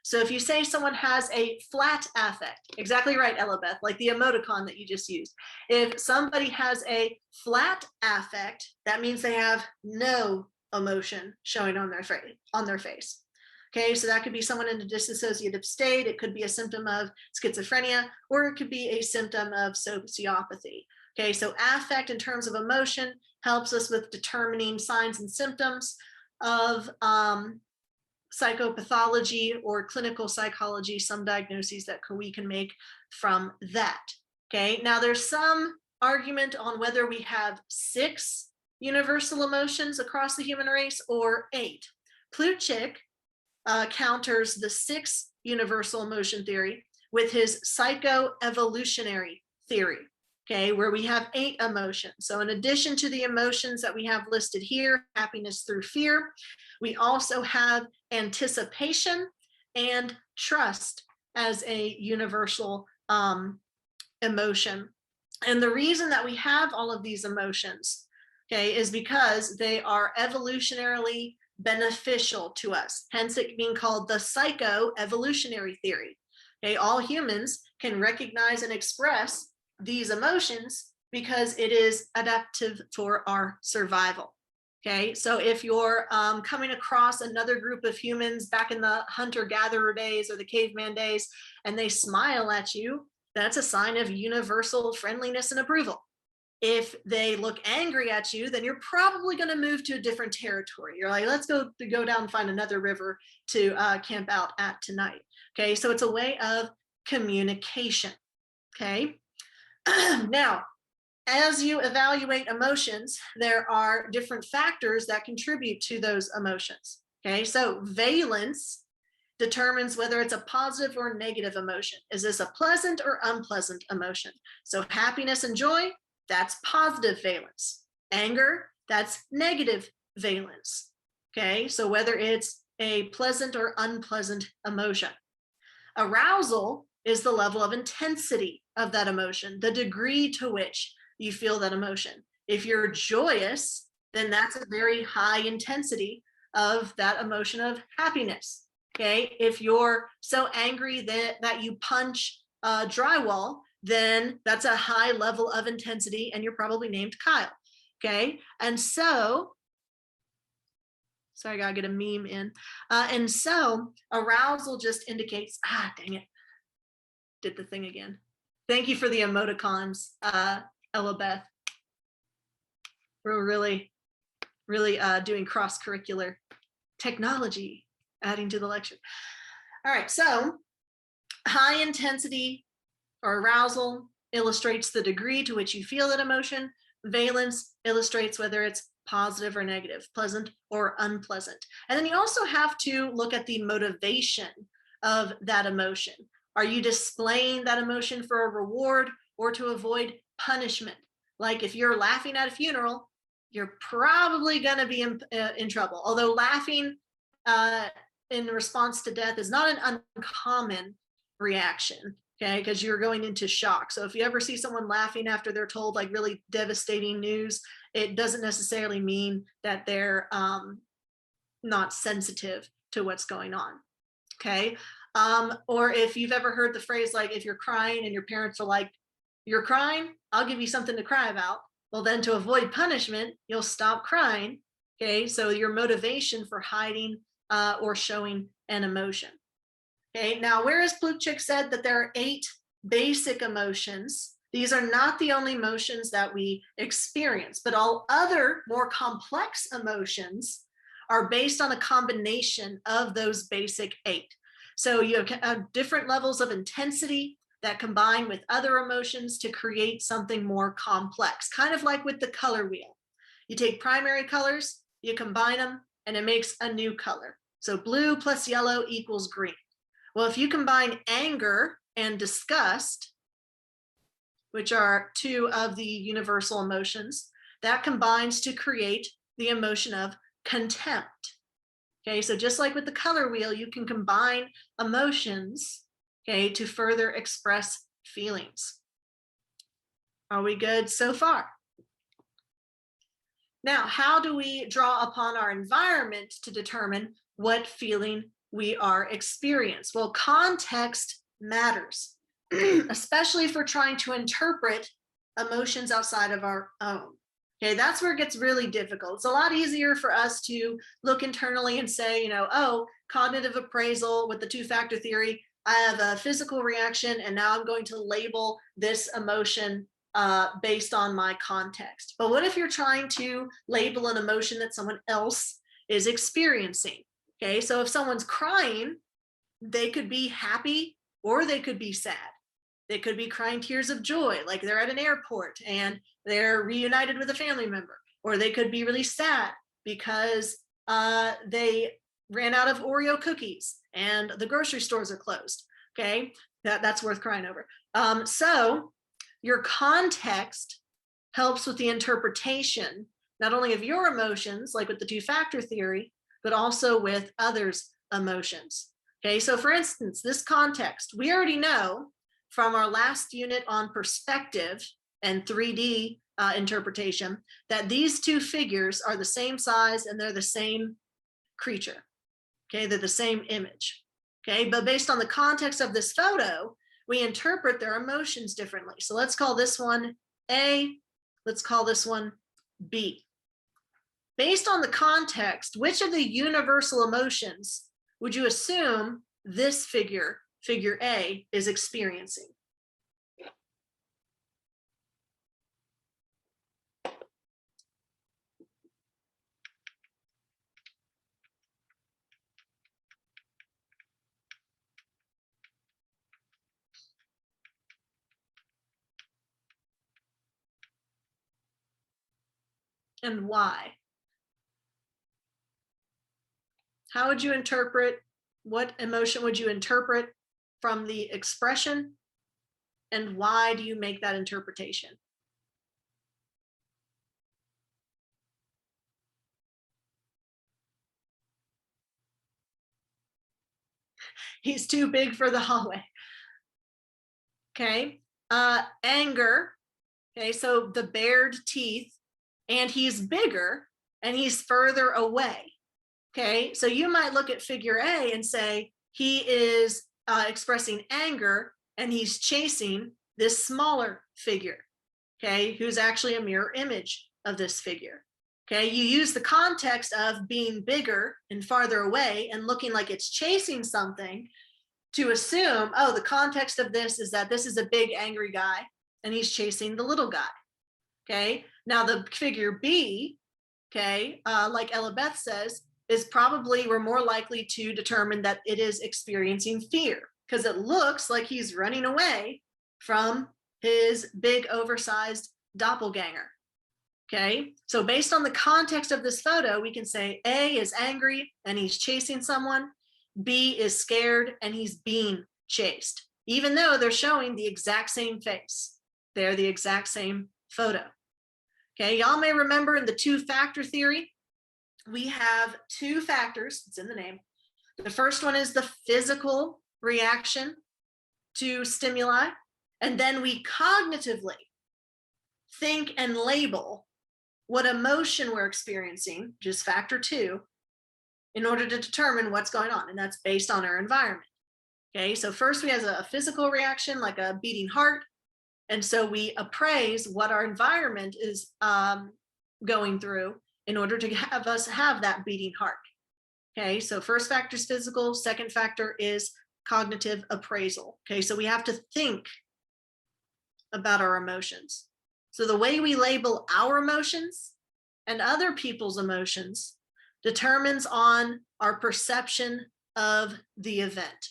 So if you say someone has a flat affect, exactly right, Ella Beth, like the emoticon that you just used. If somebody has a flat affect, that means they have no emotion showing on their face. Okay, so that could be someone in a dissociative state. It could be a symptom of schizophrenia, or it could be a symptom of sociopathy. Okay, so affect in terms of emotion helps us with determining signs and symptoms of psychopathology or clinical psychology, some diagnoses that we can make from that. Okay, now there's some argument on whether we have 6 universal emotions across the human race or 8. Plutchik counters the 6 universal emotion theory with his psychoevolutionary theory, okay, where we have 8 emotions. So in addition to the emotions that we have listed here, happiness through fear, we also have anticipation and trust as a universal emotion. And the reason that we have all of these emotions, okay, is because they are evolutionarily beneficial to us, hence it being called the psychoevolutionary theory. Okay, all humans can recognize and express these emotions because it is adaptive for our survival. Okay, so if you're coming across another group of humans back in the hunter-gatherer days or the caveman days, and they smile at you, that's a sign of universal friendliness and approval. If they look angry at you, then you're probably going to move to a different territory. You're like, let's go down and find another river to camp out at tonight. Okay, so it's a way of communication. Okay, now, as you evaluate emotions, there are different factors that contribute to those emotions. Okay, so valence determines whether it's a positive or negative emotion. Is this a pleasant or unpleasant emotion? So happiness and joy, that's positive valence. Anger, that's negative valence. Okay, so whether it's a pleasant or unpleasant emotion. Arousal is the level of intensity of that emotion, the degree to which you feel that emotion. If you're joyous, then that's a very high intensity of that emotion of happiness. Okay, if you're so angry that you punch drywall, then that's a high level of intensity, and you're probably named Kyle. Okay, and so, sorry, I gotta get a meme in. And so arousal just indicates, dang it, did the thing again. Thank you for the emoticons, Ella Beth. We're really doing cross-curricular technology, adding to the lecture. All right, so high intensity or arousal illustrates the degree to which you feel that emotion. Valence illustrates whether it's positive or negative, pleasant or unpleasant. And then you also have to look at the motivation of that emotion. Are you displaying that emotion for a reward or to avoid punishment? Like if you're laughing at a funeral, you're probably going to be in trouble. Although laughing in response to death is not an uncommon reaction, okay, because you're going into shock. So if you ever see someone laughing after they're told like really devastating news, it doesn't necessarily mean that they're not sensitive to what's going on, okay? Or if you've ever heard the phrase, like if you're crying and your parents are like, you're crying, I'll give you something to cry about. Well, then to avoid punishment, you'll stop crying, okay? So your motivation for hiding or showing an emotion. Okay, now whereas Plutchik said that there are 8 basic emotions, these are not the only emotions that we experience, but all other more complex emotions are based on a combination of those basic 8. So you have different levels of intensity that combine with other emotions to create something more complex, kind of like with the color wheel. You take primary colors, you combine them, and it makes a new color. So blue plus yellow equals green. Well, if you combine anger and disgust, which are 2 of the universal emotions, that combines to create the emotion of contempt. Okay, so just like with the color wheel, you can combine emotions, okay, to further express feelings. Are we good so far? Now, how do we draw upon our environment to determine what feeling we are experiencing? Well, context matters, especially if we're trying to interpret emotions outside of our own. Okay, that's where it gets really difficult. It's a lot easier for us to look internally and say, you know, oh, cognitive appraisal with the 2-factor theory, I have a physical reaction, and now I'm going to label this emotion based on my context. But what if you're trying to label an emotion that someone else is experiencing? Okay, so if someone's crying, they could be happy or they could be sad. They could be crying tears of joy, like they're at an airport and they're reunited with a family member. Or they could be really sad because they ran out of Oreo cookies and the grocery stores are closed. Okay, that's worth crying over. So your context helps with the interpretation, not only of your emotions, like with the 2-factor theory, but also with others' emotions. Okay, so for instance, this context, we already know from our last unit on perspective and 3D interpretation that these 2 figures are the same size and they're the same creature. Okay, they're the same image. Okay, but based on the context of this photo, we interpret their emotions differently. So let's call this one A, let's call this one B. Based on the context, which of the universal emotions would you assume this figure, figure A, is experiencing? And why? How would you interpret, what emotion would you interpret from the expression, and why do you make that interpretation? He's too big for the hallway. Okay. Anger. Okay, so the bared teeth, and he's bigger and he's further away. Okay, so you might look at figure A and say he is expressing anger and he's chasing this smaller figure, okay, who's actually a mirror image of this figure. Okay, you use the context of being bigger and farther away and looking like it's chasing something to assume, oh, the context of this is that this is a big angry guy and he's chasing the little guy. Okay, now the figure B, okay, like Ella Beth says, is probably, we're more likely to determine that it is experiencing fear because it looks like he's running away from his big oversized doppelganger. Okay, so based on the context of this photo, we can say A is angry and he's chasing someone. B is scared and he's being chased, even though they're showing the exact same face. They're the exact same photo. Okay, y'all may remember in the two-factor theory, we have two factors, it's in the name. The first one is the physical reaction to stimuli, and then we cognitively think and label what emotion we're experiencing, just factor 2, in order to determine what's going on, and that's based on our environment. Okay, so first we have a physical reaction like a beating heart, and so we appraise what our environment is going through in order to have us have that beating heart. Okay, so first factor is physical, second factor is cognitive appraisal. Okay, so we have to think about our emotions. So the way we label our emotions and other people's emotions determines on our perception of the event.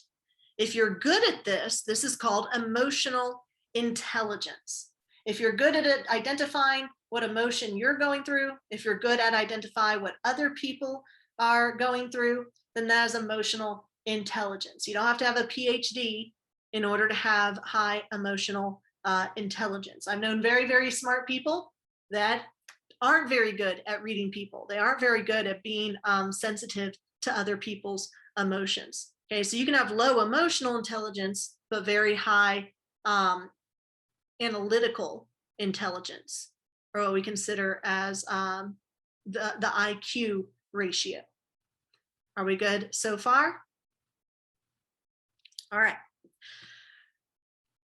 If you're good at this, this is called emotional intelligence. If you're good at it, identifying what emotion you're going through, if you're good at identifying what other people are going through, then that is emotional intelligence. You don't have to have a PhD in order to have high emotional intelligence. I've known very, very smart people that aren't very good at reading people. They aren't very good at being sensitive to other people's emotions. Okay, so you can have low emotional intelligence, but very high analytical intelligence, or what we consider as the IQ ratio. Are we good so far? All right.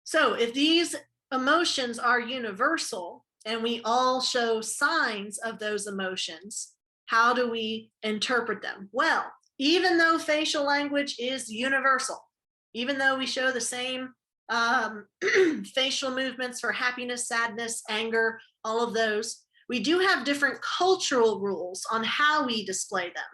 So if these emotions are universal and we all show signs of those emotions, how do we interpret them? Well, even though facial language is universal, even though we show the same facial movements for happiness, sadness, anger, all of those, we do have different cultural rules on how we display them.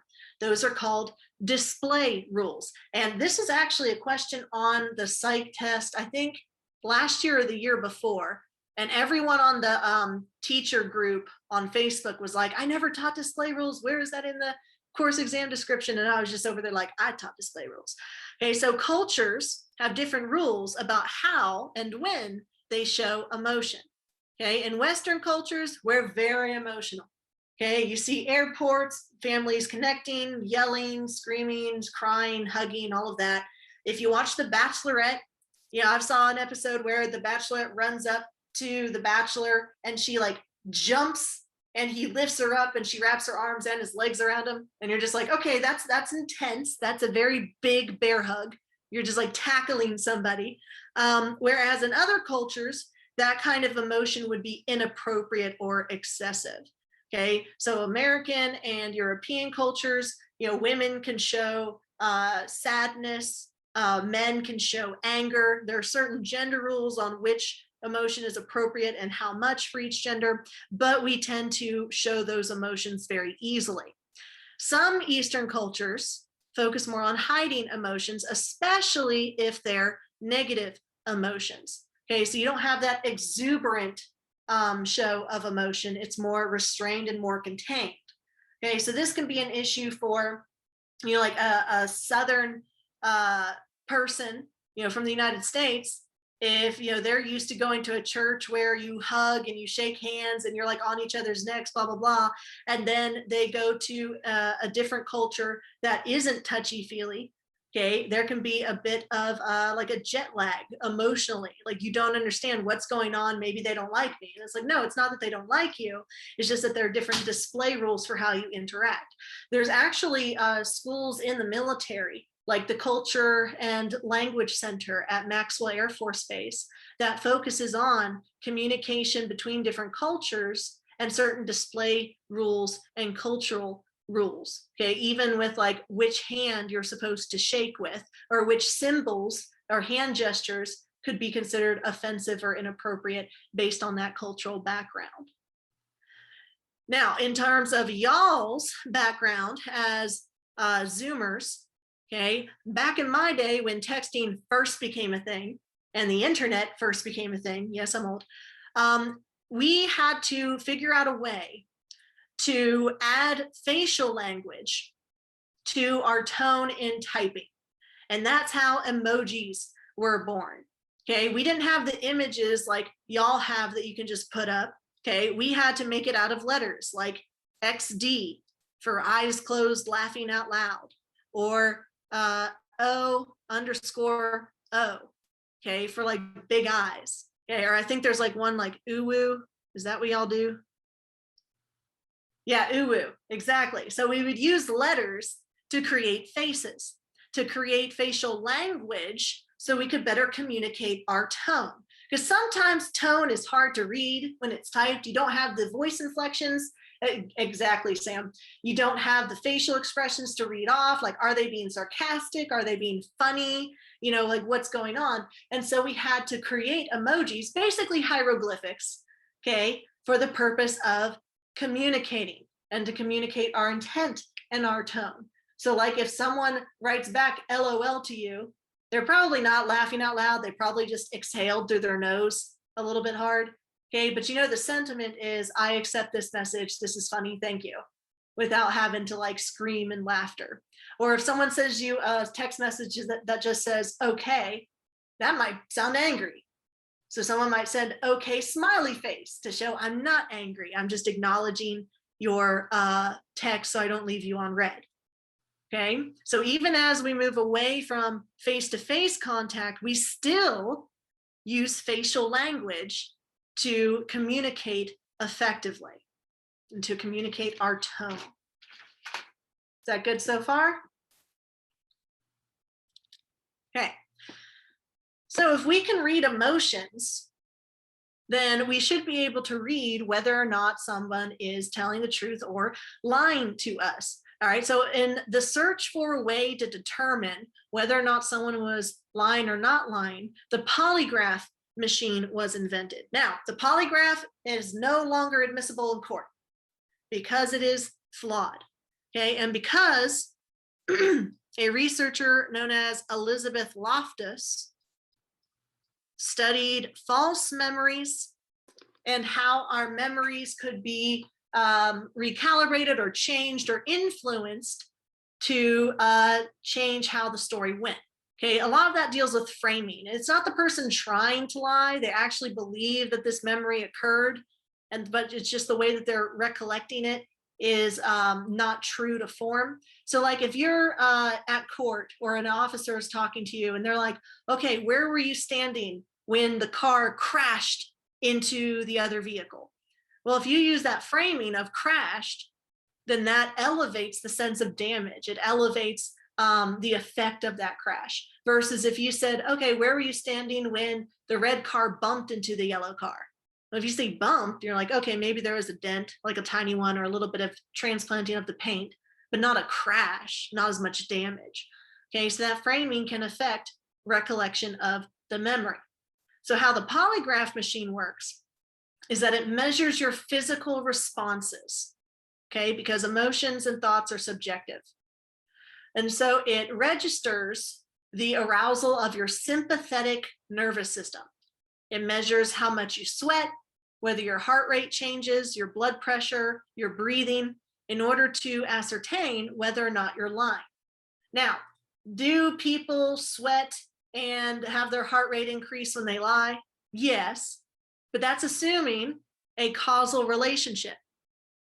Those are called display rules. And this is actually a question on the psych test, I think last year or the year before. And everyone on the teacher group on Facebook was like, I never taught display rules. Where is that in the course exam description? And I was just over there like, I taught display rules. Okay, so cultures have different rules about how and when they show emotion. Okay, in Western cultures, we're very emotional. Okay, you see airports, families connecting, yelling, screaming, crying, hugging, all of that. If you watch The Bachelorette, I saw an episode where the Bachelorette runs up to the Bachelor and she like jumps and he lifts her up and she wraps her arms and his legs around him. And you're just like, okay, that's intense. That's a very big bear hug. You're just like tackling somebody. Whereas in other cultures, that kind of emotion would be inappropriate or excessive. Okay, so American and European cultures, women can show sadness, men can show anger. There are certain gender rules on which emotion is appropriate and how much for each gender, but we tend to show those emotions very easily. Some Eastern cultures focus more on hiding emotions, especially if they're negative emotions. Okay, so you don't have that exuberant show of emotion. It's more restrained and more contained. Okay, so this can be an issue for, like a Southern person, from the United States. If they're used to going to a church where you hug and you shake hands and you're like on each other's necks, blah blah blah, and then they go to a different culture that isn't touchy-feely, Okay, there can be a bit of like a jet lag emotionally, like you don't understand what's going on. Maybe they don't like me. And it's like, no, it's not that they don't like you. It's just that there are different display rules for how you interact. There's actually schools in the military, like the Culture and Language Center at Maxwell Air Force Base, that focuses on communication between different cultures and certain display rules and cultural rules. Okay, even with like which hand you're supposed to shake with, or which symbols or hand gestures could be considered offensive or inappropriate based on that cultural background. Now, in terms of y'all's background as Zoomers, okay, back in my day when texting first became a thing and the internet first became a thing, yes, I'm old, we had to figure out a way to add facial language to our tone in typing. And that's how emojis were born. Okay, we didn't have the images like y'all have that you can just put up. Okay, we had to make it out of letters like XD for eyes closed, laughing out loud, or O_O, okay, for like big eyes. Okay, or I think there's like one like uwu. Is that what y'all do? Yeah, uwu, exactly. So we would use letters to create faces, to create facial language so we could better communicate our tone. Because sometimes tone is hard to read when it's typed. You don't have the voice inflections. Exactly, Sam. You don't have the facial expressions to read off. Like, are they being sarcastic? Are they being funny? You know, like what's going on? And so we had to create emojis, basically hieroglyphics, okay, for the purpose of communicating and to communicate our intent and our tone. So like if someone writes back LOL to you, they're probably not laughing out loud. They probably just exhaled through their nose a little bit hard. Okay, but you know, the sentiment is, I accept this message. This is funny. Thank you. Without having to like scream in laughter. Or if someone sends you a text message that just says, okay, that might sound angry. So someone might send okay smiley face to show I'm not angry. I'm just acknowledging your text so I don't leave you on red. Okay, so even as we move away from face-to-face contact, we still use facial language to communicate effectively and to communicate our tone. Is that good so far? Okay. So if we can read emotions, then we should be able to read whether or not someone is telling the truth or lying to us. All right, so in the search for a way to determine whether or not someone was lying or not lying, the polygraph machine was invented. Now, the polygraph is no longer admissible in court because it is flawed, okay? And because a researcher known as Elizabeth Loftus studied false memories and how our memories could be recalibrated or changed or influenced to change how the story went. Okay, a lot of that deals with framing. It's not the person trying to lie. They actually believe that this memory occurred, but it's just the way that they're recollecting it is not true to form. So like if you're at court or an officer is talking to you and they're like, okay, where were you standing when the car crashed into the other vehicle? Well, if you use that framing of crashed, then that elevates the sense of damage. It elevates the effect of that crash. Versus if you said, okay, where were you standing when the red car bumped into the yellow car? Well, if you say bumped, you're like, okay, maybe there was a dent, like a tiny one, or a little bit of transplanting of the paint, but not a crash, not as much damage. Okay, so that framing can affect recollection of the memory. So how the polygraph machine works is that it measures your physical responses, okay, because emotions and thoughts are subjective. And so it registers the arousal of your sympathetic nervous system. It measures how much you sweat, whether your heart rate changes, your blood pressure, your breathing, in order to ascertain whether or not you're lying. Now, do people sweat and have their heart rate increase when they lie? Yes, but that's assuming a causal relationship.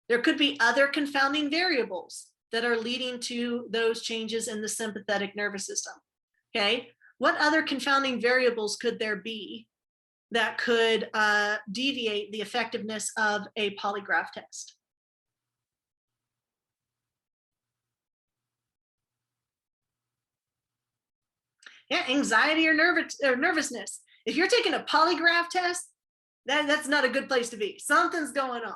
There could be other confounding variables that are leading to those changes in the sympathetic nervous system. Okay, what other confounding variables could there be that could deviate the effectiveness of a polygraph test? Yeah, anxiety or nervousness. If you're taking a polygraph test, that's not a good place to be. Something's going on.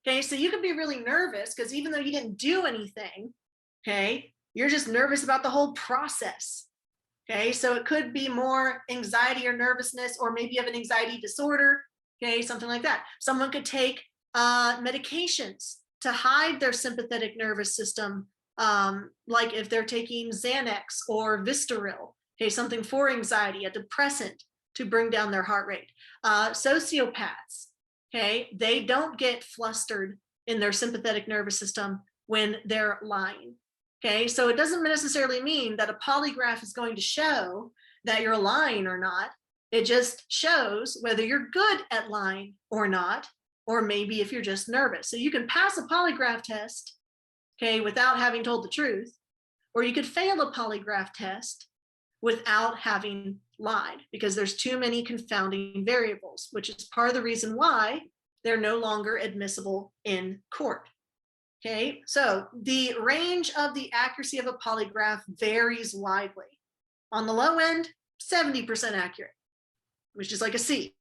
Okay, so you could be really nervous because even though you didn't do anything, okay, you're just nervous about the whole process. Okay, so it could be more anxiety or nervousness, or maybe you have an anxiety disorder, okay, something like that. Someone could take medications to hide their sympathetic nervous system, like if they're taking Xanax or Vistaril, okay, something for anxiety, a depressant to bring down their heart rate. Sociopaths, okay, they don't get flustered in their sympathetic nervous system when they're lying. Okay, so it doesn't necessarily mean that a polygraph is going to show that you're lying or not. It just shows whether you're good at lying or not, or maybe if you're just nervous. So you can pass a polygraph test, okay, without having told the truth, or you could fail a polygraph test without having lied, because there's too many confounding variables, which is part of the reason why they're no longer admissible in court. Okay, so the range of the accuracy of a polygraph varies widely. On the low end, 70% accurate, which is like a C.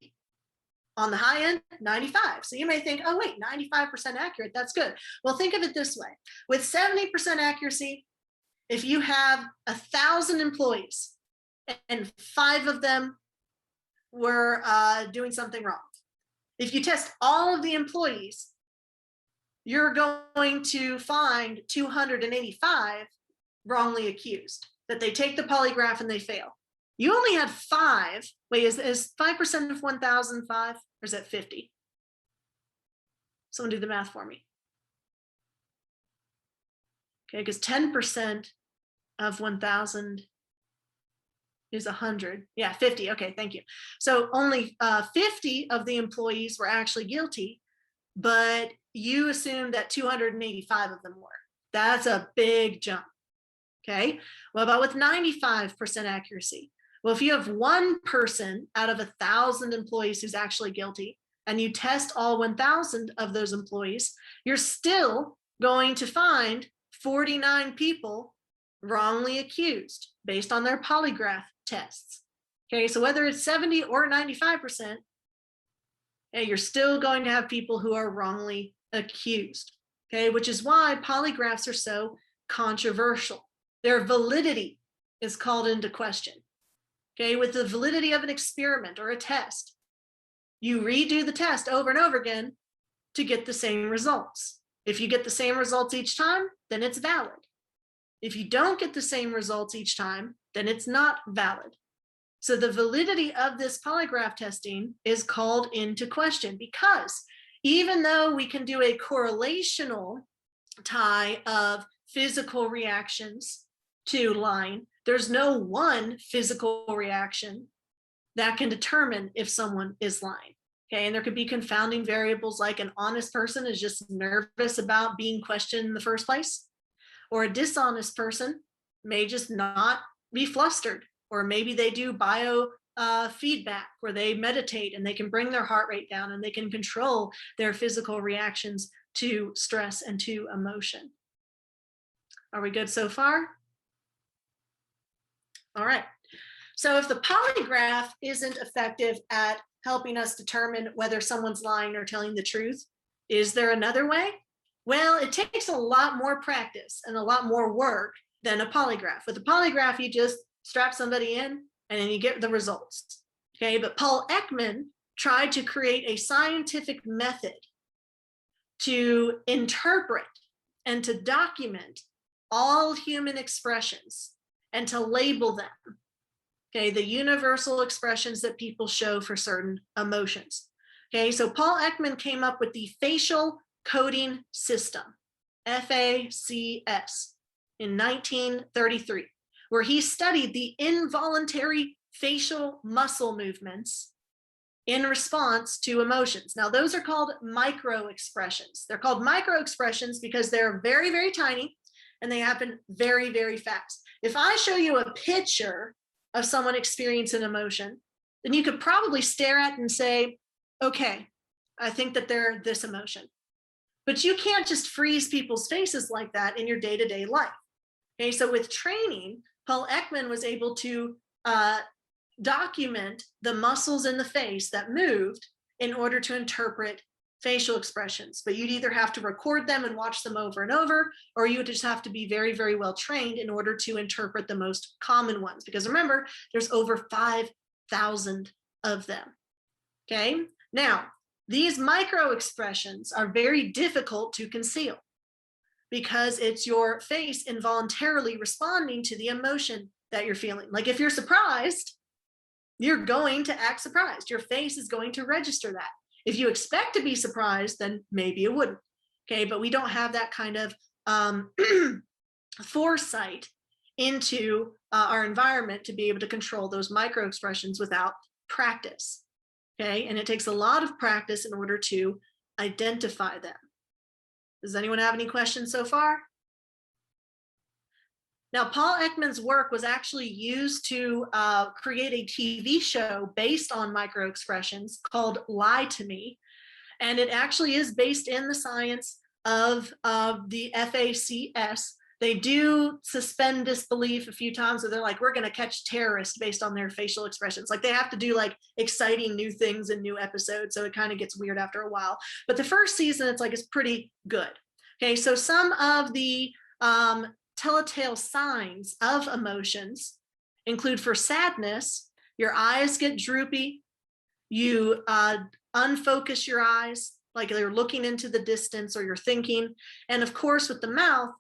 On the high end, 95. So you may think, oh wait, 95% accurate, that's good. Well, think of it this way. With 70% accuracy, if you have 1,000 employees and 5 of them were doing something wrong, if you test all of the employees, you're going to find 285 wrongly accused, that they take the polygraph and they fail. You only had 5. Wait, is 5% of 1,000 5, or is that 50? Someone do the math for me. Okay, because 10% of 1,000 is 100. Yeah, 50. Okay, thank you. So only 50 of the employees were actually guilty, but you assume that 285 of them were. That's a big jump. Okay, what about with 95% accuracy? Well, if you have one person out of 1,000 employees who's actually guilty, and you test all 1,000 of those employees, you're still going to find 49 people wrongly accused based on their polygraph tests. Okay, so whether it's 70 or 95%, you're still going to have people who are wrongly accused. Okay, which is why polygraphs are so controversial. Their validity is called into question. Okay, with the validity of an experiment or a test, you redo the test over and over again to get the same results. If you get the same results each time, then it's valid. If you don't get the same results each time, then it's not valid. So the validity of this polygraph testing is called into question, because even though we can do a correlational tie of physical reactions to lying, there's no one physical reaction that can determine if someone is lying. Okay, and there could be confounding variables, like an honest person is just nervous about being questioned in the first place, or a dishonest person may just not be flustered, or maybe they do bio feedback where they meditate and they can bring their heart rate down and they can control their physical reactions to stress and to emotion. Are we good so far? All right. So if the polygraph isn't effective at helping us determine whether someone's lying or telling the truth, is there another way? Well, it takes a lot more practice and a lot more work than a polygraph. With a polygraph, you just strap somebody in and then you get the results. Okay, but Paul Ekman tried to create a scientific method to interpret and to document all human expressions and to label them. Okay, the universal expressions that people show for certain emotions. Okay, so Paul Ekman came up with the facial coding system, FACS, in 1933, where he studied the involuntary facial muscle movements in response to emotions. Now, those are called micro expressions. They're called micro expressions because they're very, very tiny. and they happen very, very fast. If I show you a picture of someone experiencing emotion, then you could probably stare at it and say, okay, I think that they're this emotion. But you can't just freeze people's faces like that in your day-to-day life. Okay, so with training, Paul Ekman was able to document the muscles in the face that moved in order to interpret facial expressions. But you'd either have to record them and watch them over and over, or you would just have to be very, very well trained in order to interpret the most common ones. Because remember, there's over 5,000 of them. Okay, now these micro expressions are very difficult to conceal because it's your face involuntarily responding to the emotion that you're feeling. Like if you're surprised, you're going to act surprised. Your face is going to register that. If you expect to be surprised, then maybe it wouldn't. Okay, but we don't have that kind of foresight into our environment to be able to control those micro expressions without practice. Okay, and it takes a lot of practice in order to identify them. Does anyone have any questions so far? Now, Paul Ekman's work was actually used to create a TV show based on microexpressions called Lie to Me. And it actually is based in the science of the FACS. They do suspend disbelief a few times where they're like, we're going to catch terrorists based on their facial expressions. Like they have to do like exciting new things in new episodes. So it kind of gets weird after a while. But the first season, it's pretty good. Okay, so some of the telltale signs of emotions include for sadness, your eyes get droopy, you unfocus your eyes, like they're looking into the distance or you're thinking. And of course, with the mouth,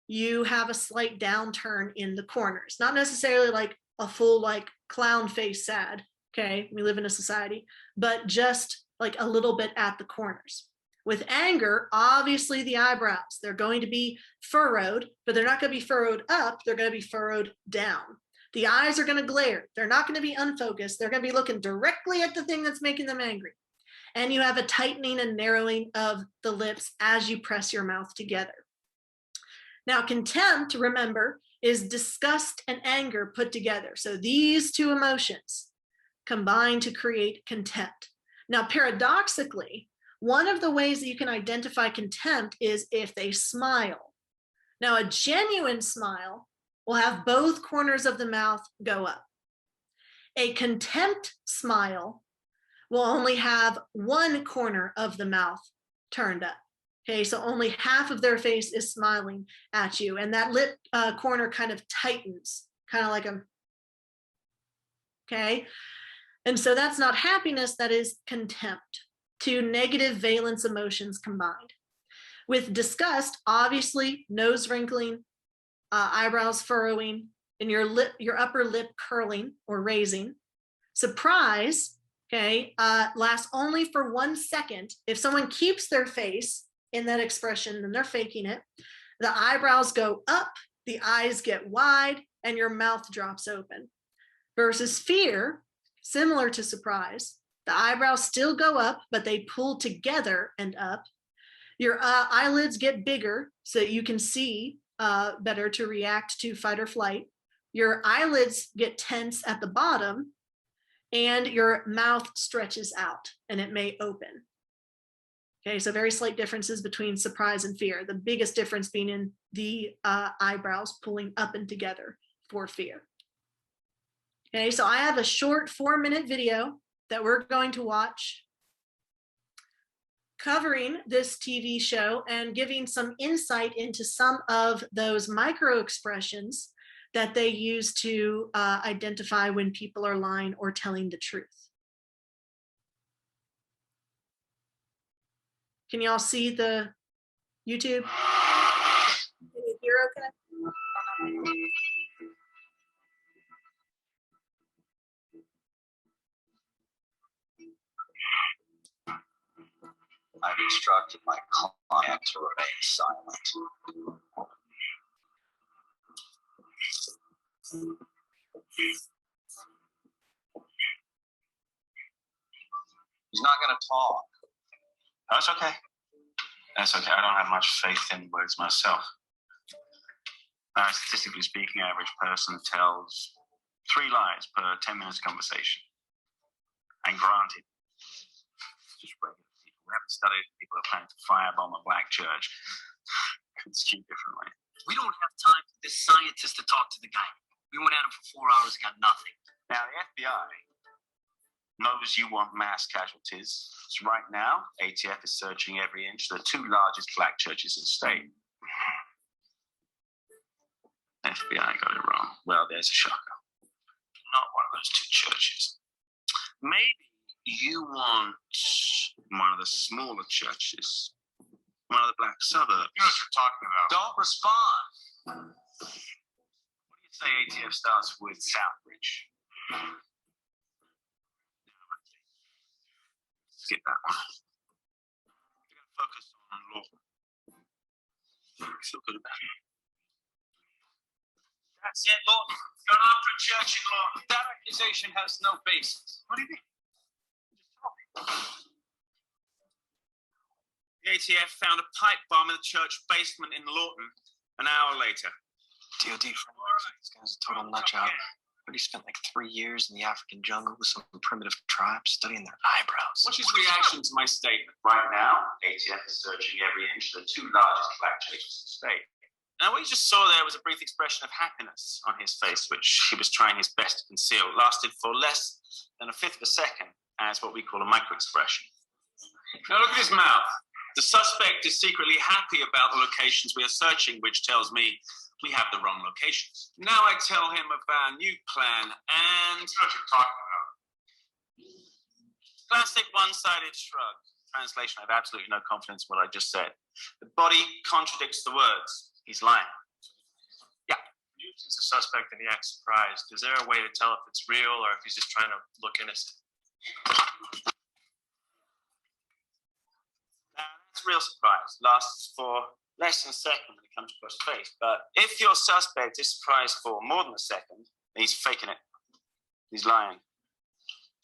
you have a slight downturn in the corners, not necessarily like a full like clown face sad, okay, we live in a society, but just like a little bit at the corners. With anger, obviously the eyebrows, they're going to be furrowed, but they're not going to be furrowed up, they're going to be furrowed down. The eyes are going to glare, they're not going to be unfocused, they're going to be looking directly at the thing that's making them angry. And you have a tightening and narrowing of the lips as you press your mouth together. Now, contempt, remember, is disgust and anger put together. So these two emotions combine to create contempt. Now, paradoxically, one of the ways that you can identify contempt is if they smile. Now, a genuine smile will have both corners of the mouth go up. A contempt smile will only have one corner of the mouth turned up. Okay, so only half of their face is smiling at you, and that lip corner kind of tightens, kind of like a, okay? And so that's not happiness, that is contempt. Two negative valence emotions combined. With disgust, obviously, nose wrinkling, eyebrows furrowing, and your upper lip curling or raising. Surprise, okay, lasts only for 1 second. If someone keeps their face in that expression, then they're faking it. The eyebrows go up, the eyes get wide, and your mouth drops open. Versus fear, similar to surprise, the eyebrows still go up, but they pull together and up. Your eyelids get bigger so that you can see better to react to fight or flight. Your eyelids get tense at the bottom, and your mouth stretches out and it may open. Okay, so very slight differences between surprise and fear. The biggest difference being in the eyebrows pulling up and together for fear. Okay, so I have a short 4-minute video that we're going to watch covering this TV show and giving some insight into some of those micro expressions that they use to identify when people are lying or telling the truth. Can you all see the YouTube? Can you hear okay? I've instructed my client to remain silent. He's not going to talk. That's okay. That's okay. I don't have much faith in words myself. Statistically speaking, average person tells 3 lies per 10 minutes conversation. And granted, just regular people. We haven't studied people who are planning to firebomb a black church. Could skew differently. We don't have time for this scientist to talk to the guy. We went at him for 4 hours and got nothing. Now, the FBI knows you want mass casualties. So right now, ATF is searching every inch of the 2 largest black churches in the state. FBI got it wrong. Well, there's a shocker. Not one of those 2 churches. Maybe you want one of the smaller churches, one of the black suburbs. You know what you're talking about. Don't respond. What do you say ATF starts with Southbridge? Skip that one. We're going to focus on law. Feel good about it. That's it, Lawton. Gone after a church in Lawton. That accusation has no basis. What do you mean? The ATF found a pipe bomb in the church basement in Lawton an hour later. DOD friend this guy's a total nutjob. But he spent like 3 years in the African jungle with some primitive tribes studying their eyebrows. What's his reaction to my statement? Right now, ATF is searching every inch of the 2 largest black churches in the state. Now, what you just saw there was a brief expression of happiness on his face, which he was trying his best to conceal. It lasted for less than a fifth of a second as what we call a micro-expression. Now, look at his mouth. The suspect is secretly happy about the locations we are searching, which tells me we have the wrong locations. Now I tell him of our new plan and... What you're talking about. Classic one-sided shrug. Translation, I have absolutely no confidence in what I just said. The body contradicts the words. He's lying. Yeah. Since the suspect and he acts surprised, is there a way to tell if it's real or if he's just trying to look innocent? Now, that's real surprise. Lasts for less than a second when it comes across the face. But if your suspect is surprised for more than a second, he's faking it. He's lying.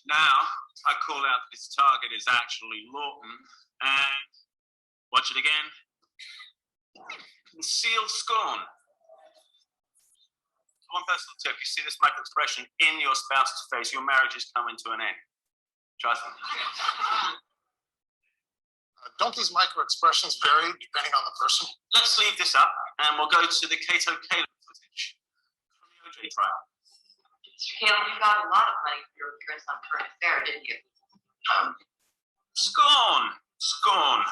Now, I call out that his target is actually Lawton, and watch it again. Concealed scorn. One personal tip, you see this micro-expression in your spouse's face, your marriage is coming to an end. Trust me. Don't these micro-expressions vary depending on the person? Let's leave this up, and we'll go to the Cato Caleb footage from the OJ trial. Caleb, you got a lot of money for your appearance on Current Affair, didn't you? Scorn. Scorn.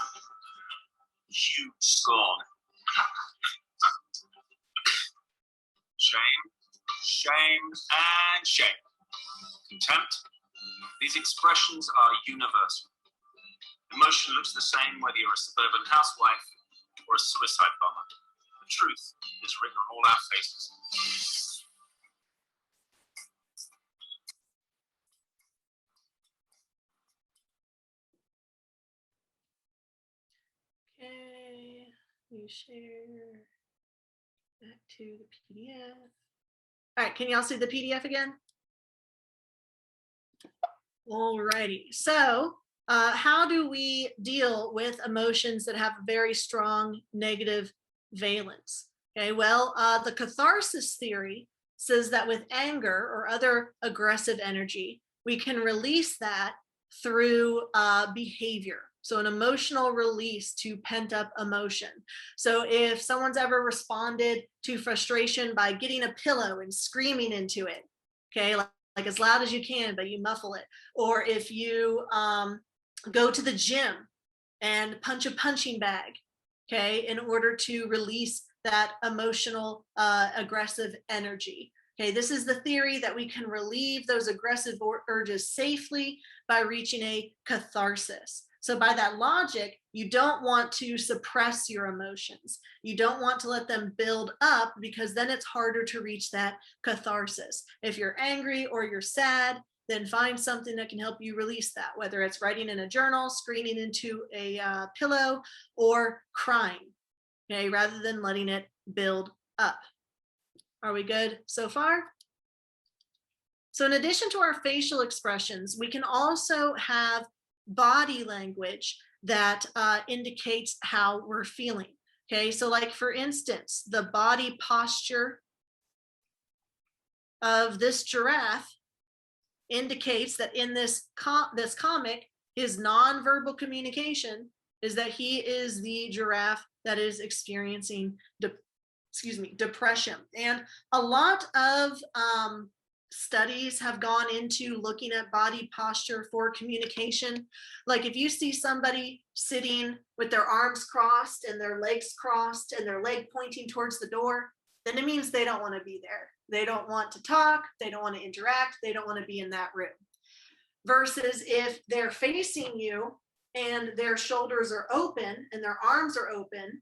Huge scorn. Shame, shame, and shame. Contempt. These expressions are universal. Emotion looks the same whether you're a suburban housewife or a suicide bomber. The truth is written on all our faces. Okay, you share back to the PDF. All right, can y'all see the PDF again? All righty, so how do we deal with emotions that have very strong negative valence? Okay, well, the catharsis theory says that with anger or other aggressive energy, we can release that through behavior. So an emotional release to pent up emotion. So if someone's ever responded to frustration by getting a pillow and screaming into it, okay, like as loud as you can, but you muffle it. Or if you go to the gym and punch a punching bag, okay, in order to release that emotional aggressive energy. Okay, this is the theory that we can relieve those aggressive urges safely by reaching a catharsis. So by that logic, you don't want to suppress your emotions. You don't want to let them build up because then it's harder to reach that catharsis. If you're angry or you're sad, then find something that can help you release that, whether it's writing in a journal, screaming into a pillow, or crying, okay, rather than letting it build up. Are we good so far? So in addition to our facial expressions, we can also have body language that indicates how we're feeling. Okay, so like for instance, the body posture of this giraffe indicates that in this comic, his nonverbal communication is that he is the giraffe that is experiencing depression. And a lot of studies have gone into looking at body posture for communication. Like if you see somebody sitting with their arms crossed and their legs crossed and their leg pointing towards the door, then it means they don't want to be there. They don't want to talk. They don't want to interact. They don't want to be in that room. Versus if they're facing you and their shoulders are open and their arms are open,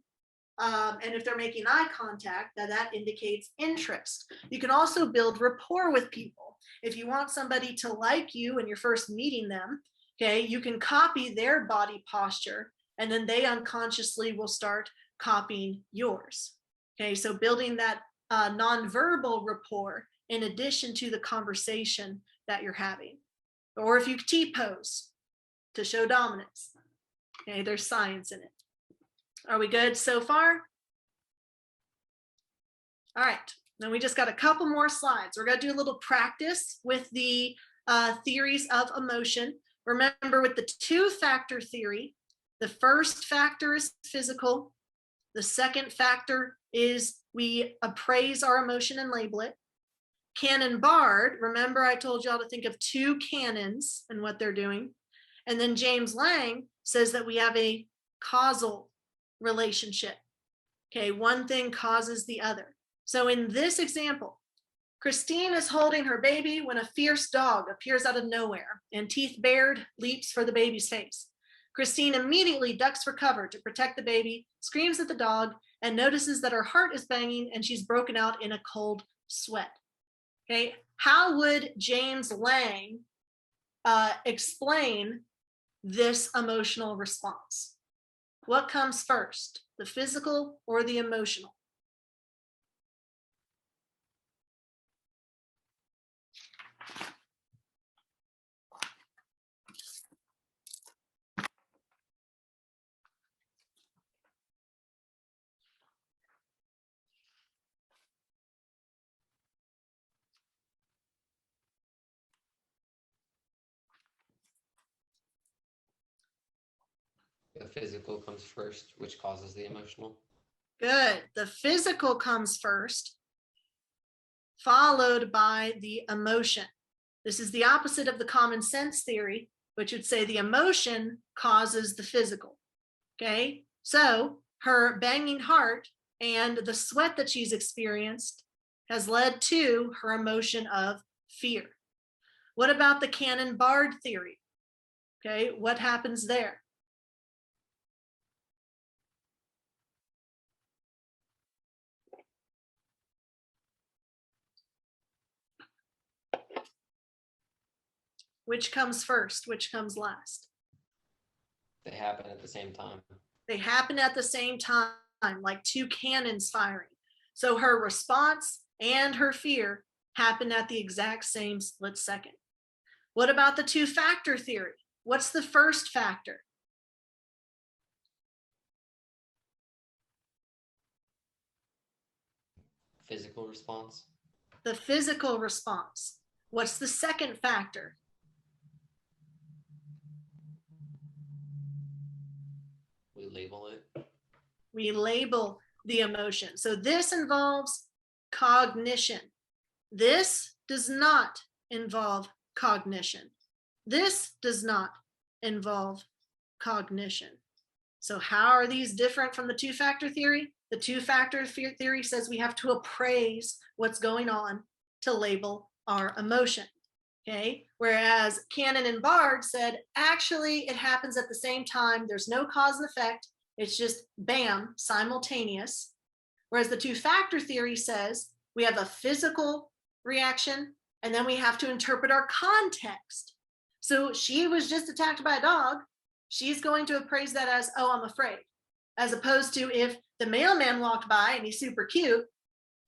and if they're making eye contact, that indicates interest. You can also build rapport with people. If you want somebody to like you when you're first meeting them, okay, you can copy their body posture, and then they unconsciously will start copying yours. Okay, so building that nonverbal rapport in addition to the conversation that you're having. Or if you T-pose to show dominance, okay, there's science in it. Are we good so far? All right, then we just got a couple more slides. We're gonna do a little practice with the theories of emotion. Remember, with the two-factor theory, the first factor is physical. The second factor is we appraise our emotion and label it. Canon Bard, remember I told y'all to think of two canons and what they're doing. And then James Lang says that we have a causal relationship. Okay, one thing causes the other. So in this example, Christine is holding her baby when a fierce dog appears out of nowhere and teeth bared leaps for the baby's face. Christine immediately ducks for cover to protect the baby, screams at the dog, and notices that her heart is banging and she's broken out in a cold sweat. Okay, how would James Lang explain this emotional response? What comes first, the physical or the emotional? The physical comes first, which causes the emotional. Good. The physical comes first, followed by the emotion. This is the opposite of the common sense theory, which would say the emotion causes the physical. Okay, so her banging heart and the sweat that she's experienced has led to her emotion of fear. What about the Canon Bard theory? Okay, what happens there? Which comes first? Which comes last? They happen at the same time. They happen at the same time, like two cannons firing. So her response and her fear happen at the exact same split second. What about the two-factor theory? What's the first factor? Physical response. The physical response. What's the second factor? We label it. We label the emotion. So this involves cognition. This does not involve cognition. This does not involve cognition. So how are these different from the two-factor theory? The two-factor theory says we have to appraise what's going on to label our emotion. Okay, whereas Canon and Bard said, actually, it happens at the same time. There's no cause and effect. It's just bam, simultaneous. Whereas the two-factor theory says we have a physical reaction, and then we have to interpret our context. So she was just attacked by a dog. She's going to appraise that as, oh, I'm afraid. As opposed to if the mailman walked by and he's super cute,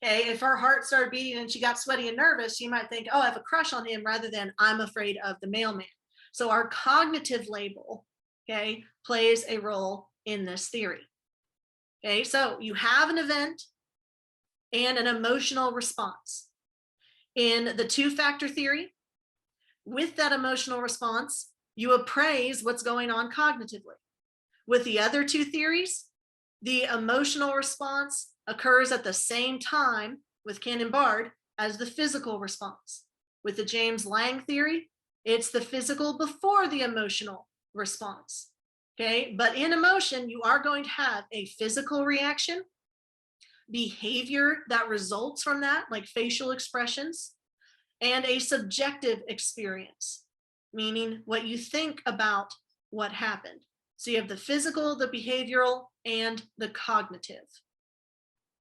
okay, if her heart started beating and she got sweaty and nervous, she might think, oh, I have a crush on him rather than I'm afraid of the mailman. So our cognitive label, okay, plays a role in this theory. Okay, so you have an event and an emotional response. In the two-factor theory, with that emotional response, you appraise what's going on cognitively. With the other two theories, the emotional response occurs at the same time with Cannon-Bard as the physical response. With the James Lang theory, it's the physical before the emotional response. Okay, but in emotion, you are going to have a physical reaction, behavior that results from that, like facial expressions, and a subjective experience, meaning what you think about what happened. So you have the physical, the behavioral, and the cognitive.